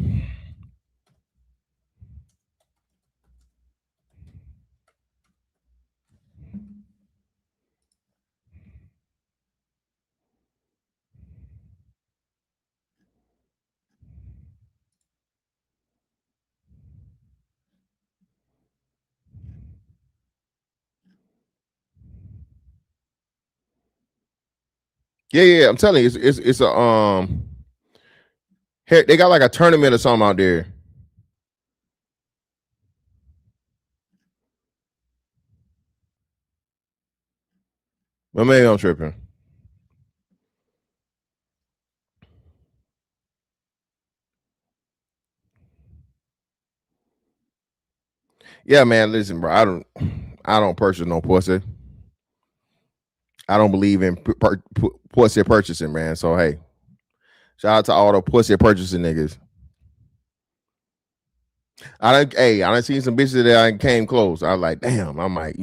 Yeah. I'm telling you, it's a they got like a tournament or something out there. But maybe I'm tripping. Yeah, man. Listen, bro. I don't purchase no pussy. I don't believe in pussy purchasing, man. So hey, shout out to all the pussy purchasing niggas. I done seen some bitches that I came close. I was like, damn, I might,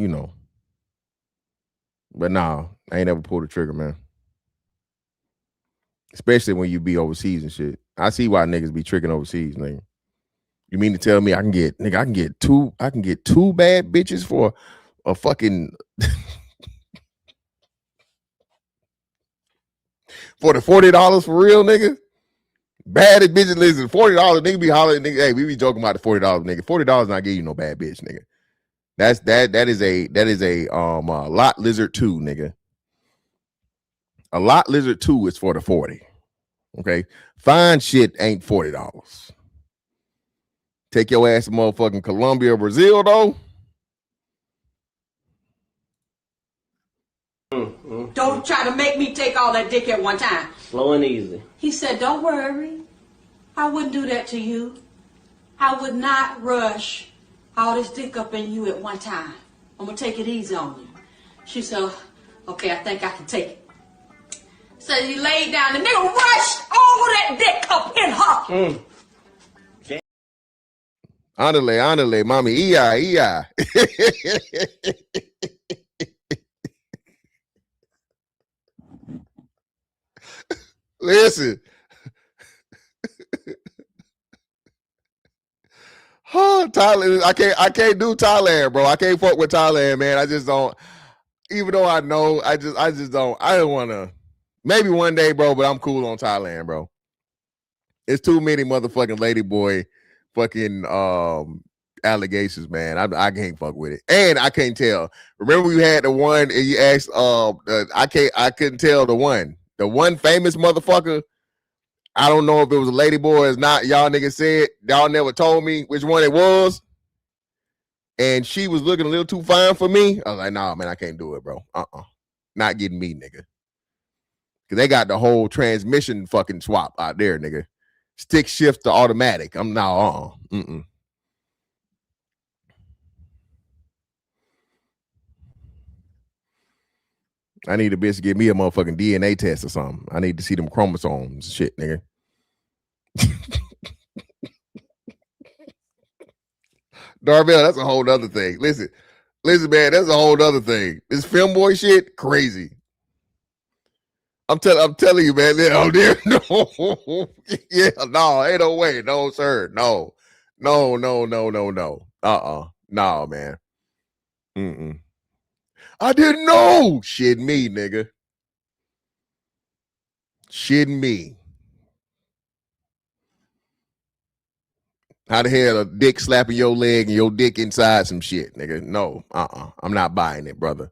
But nah, I ain't never pulled the trigger, man. Especially when you be overseas and shit. I see why niggas be tricking overseas, nigga. You mean to tell me I can get two bad bitches for a fucking for the $40 for real, nigga? Bad bitches, listen, $40, nigga be hollering, nigga. Hey, we be joking about the $40, nigga. $40 not give you no bad bitch, nigga. That is a lot lizard 2, nigga. A lot lizard 2 is for the 40. Okay. Fine shit ain't $40. Take your ass to motherfucking Colombia or Brazil, though. Don't try to make me take all that dick at one time. Slow and easy. He said, don't worry. I wouldn't do that to you. I would not rush all this dick up in you at one time. I'm going to take it easy on you. She said, okay, I think I can take it. So he laid down. The nigga rushed all that dick up in her. Ándale, mami, ia. Listen. Thailand, I can't do Thailand, bro. I can't fuck with Thailand, man. I just don't. Even though I know, I just don't. I don't want to. Maybe one day, bro, but I'm cool on Thailand, bro. It's too many motherfucking ladyboy fucking allegations, man. I can't fuck with it. And I can't tell. Remember we had the one and you asked I couldn't tell the one famous motherfucker. I don't know if it was a ladyboy or not. Y'all niggas said y'all never told me which one it was. And she was looking a little too fine for me. I was like, nah, man, I can't do it, bro. Not getting me, nigga. Cause they got the whole transmission fucking swap out there, nigga. Stick shift to automatic. I'm now mm-mm. I need a bitch to give me a motherfucking DNA test or something. I need to see them chromosomes. Shit, nigga. Darvell, that's a whole nother thing. Listen, man, that's a whole other thing. This film boy shit, crazy. I'm telling you, man. Oh, dear, no, yeah, no, ain't no way, no, sir, no, no, no, man. Mm-mm. I didn't know. Shit me, nigga. Shit me. How the hell a dick slapping your leg and your dick inside some shit, nigga? No, I'm not buying it, brother.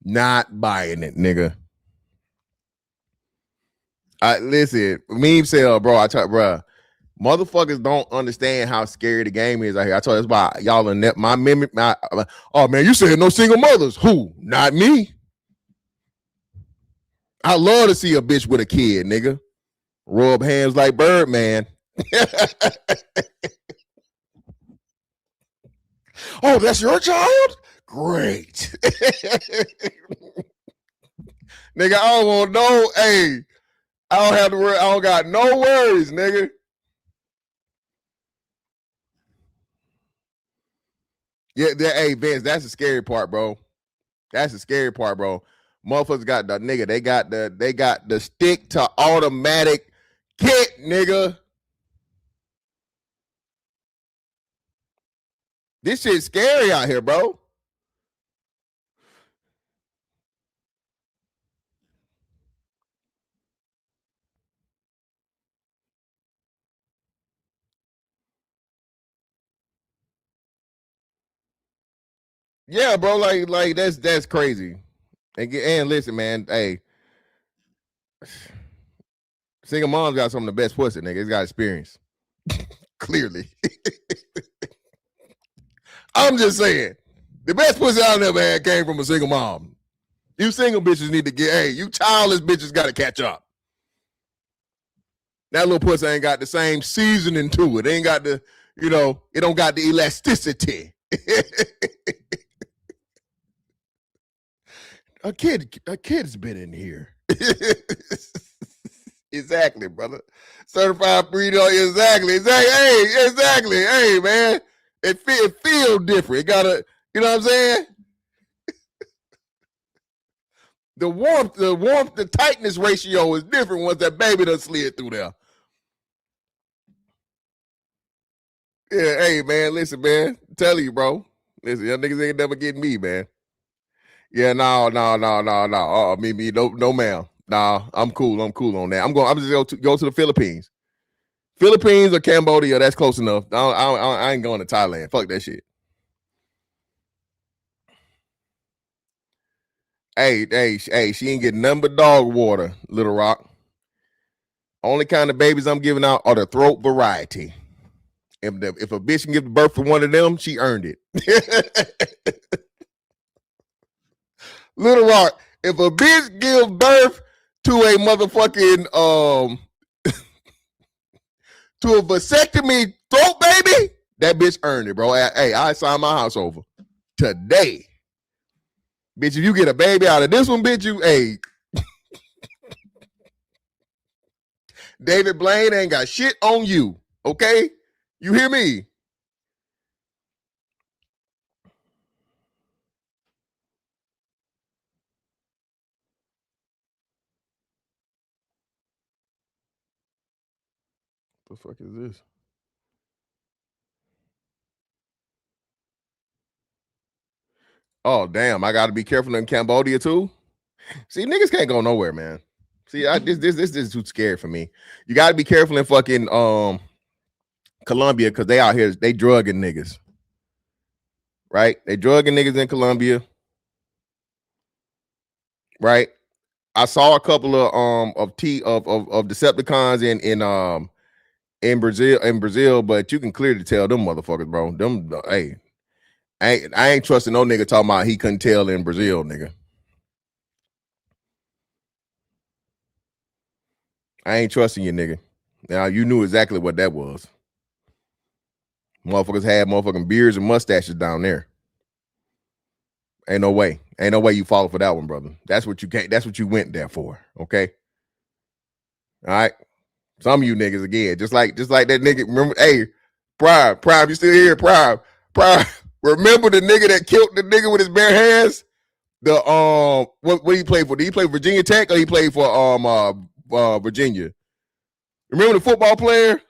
Not buying it, nigga. Listen, meme sale, bro. I tell, bro, motherfuckers don't understand how scary the game is out here. I told you that's why y'all in that. Oh man, you said no single mothers. Who? Not me. I love to see a bitch with a kid, nigga. Rub hands like Birdman. Oh, that's your child? Great. Nigga, I don't want no, hey, I don't have to worry. I don't got no worries, nigga. Yeah, hey, Vince, that's the scary part, bro. That's the scary part, bro. Motherfuckers got the nigga. They got the stick to automatic kit, nigga. This shit's scary out here, bro. Yeah, bro. Like that's crazy. And listen, man. Hey, single mom's got some of the best pussy, nigga. It's got experience. Clearly. I'm just saying, the best pussy out there, man, came from a single mom. You single bitches need to get, hey, you childless bitches got to catch up. That little pussy ain't got the same seasoning to it. It ain't got the, it don't got the elasticity. A kid's been in here. Exactly, brother. Certified breeder. Exactly. Hey, exactly. Hey, man. It feel different. It gotta, you know what I'm saying? The warmth, the tightness ratio is different once that baby done slid through there. Yeah, hey, man, listen, man. I'm telling you, bro. Listen, y'all niggas ain't never getting me, man. Yeah, no. Me, no, ma'am. Nah, I'm cool on that. I'm just go to the Philippines. Philippines or Cambodia, that's close enough. I ain't going to Thailand. Fuck that shit. Hey, she ain't getting nothing but dog water, Little Rock. Only kind of babies I'm giving out are the throat variety. If a bitch can give birth for one of them, she earned it. Little Rock, if a bitch gives birth to a motherfucking to a vasectomy throat baby, that bitch earned it, bro. Hey, I signed my house over today. Bitch, if you get a baby out of this one, bitch, hey. David Blaine ain't got shit on you, okay? You hear me? What the fuck is this? Oh, damn. I got to be careful in Cambodia, too? See, niggas can't go nowhere, man. See, this is too scary for me. You got to be careful in fucking Colombia because they out here, they drugging niggas. Right? They drugging niggas in Colombia. Right? I saw a couple of Decepticons in Brazil, but you can clearly tell them motherfuckers, bro. Them, hey, I ain't trusting no nigga talking about he couldn't tell in Brazil, nigga. I ain't trusting you, nigga. Now you knew exactly what that was. Motherfuckers had motherfucking beards and mustaches down there. Ain't no way. Ain't no way you fall for that one, brother. That's what you can't. That's what you went there for. Okay. All right. Some of you niggas again, just like that nigga. Remember, hey, Prime, you still here? Prime. Remember the nigga that killed the nigga with his bare hands? The what did he play for? Did he play Virginia Tech or he played for Virginia? Remember the football player?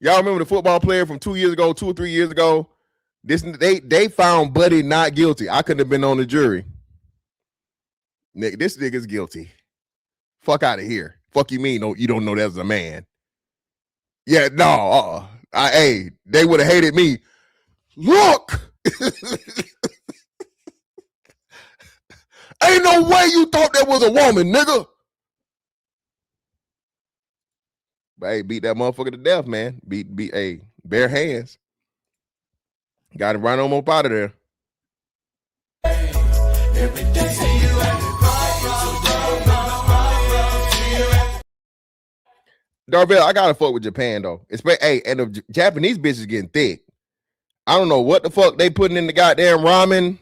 Y'all remember the football player from 2 or 3 years ago? They found Buddy not guilty. I couldn't have been on the jury. Nigga, this nigga's guilty. Fuck out of here. Fuck you mean? No, you don't know that's a man. Yeah, no. Hey, they would have hated me. Look. Ain't no way you thought that was a woman, nigga. But hey, beat that motherfucker to death, man. Beat hey, bare hands. Got him right on up out of there. Darvell, I gotta fuck with Japan though. Hey, and the Japanese bitches getting thick. I don't know what the fuck they putting in the goddamn ramen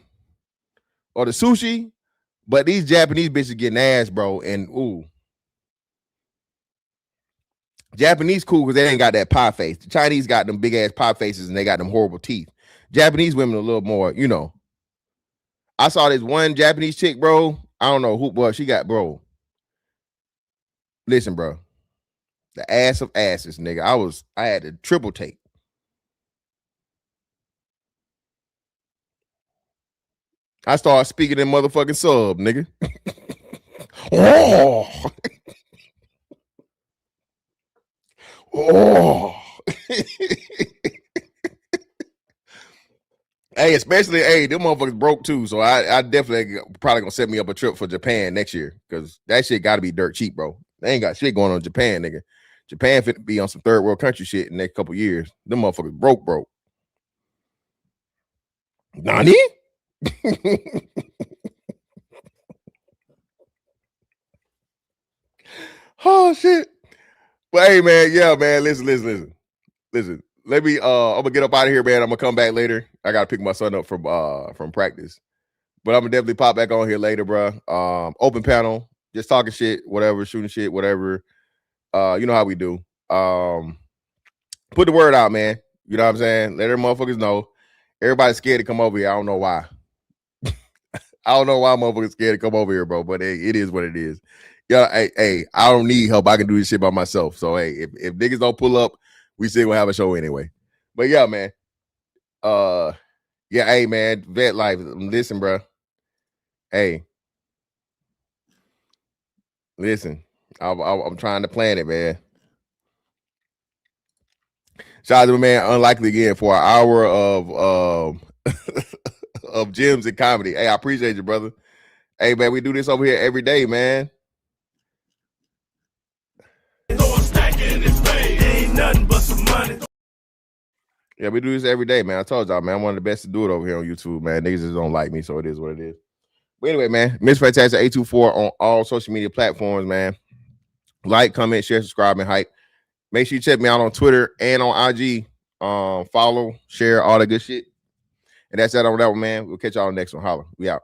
or the sushi, but these Japanese bitches getting ass, bro. And ooh, Japanese cool because they ain't got that pie face. The Chinese got them big ass pie faces and they got them horrible teeth. Japanese women a little more, you know. I saw this one Japanese chick, bro. I don't know who, but she got, bro. Listen, bro. The ass of asses, nigga. I had to triple take. I started speaking in motherfucking sub, nigga. Oh. Oh. Hey, especially, hey, them motherfuckers broke too. So I definitely probably gonna set me up a trip for Japan next year because that shit gotta be dirt cheap, bro. They ain't got shit going on in Japan, nigga. Japan fit to be on some third world country shit in the next couple years. Them motherfuckers broke. Nani? Oh shit. But hey, man, yeah, man. Listen. Let me. I'm gonna get up out of here, man. I'm gonna come back later. I gotta pick my son up from practice, but I'm gonna definitely pop back on here later, bro. Open panel, just talking shit, whatever, shooting shit, whatever. You know how we do. Put the word out, man. You know what I'm saying? Let them motherfuckers know. Everybody's scared to come over here. I don't know why. I don't know why motherfuckers scared to come over here, bro. But hey, it is what it is. Yeah, hey, I don't need help. I can do this shit by myself. So hey, if niggas don't pull up, we still gonna have a show anyway. But yeah, man. Yeah, hey, man. Vet life. Listen, bro. Hey, listen. I'm trying to plan it, man. Shout out to my man Unlikely again for an hour of of gems and comedy. Hey, I appreciate you, brother. Hey, man, we do this over here every day, man. Yeah, we do this every day, man. I told y'all, man, I'm one of the best to do it over here on YouTube, man. Niggas just don't like me, so it is what it is. But anyway, man, Miss Fantastic 824 on all social media platforms, man. Like, comment, share, subscribe, and hype. Make sure you check me out on Twitter and on IG. Follow, share, all that good shit. And that's that on that one, man. We'll catch y'all on the next one. Holla. We out.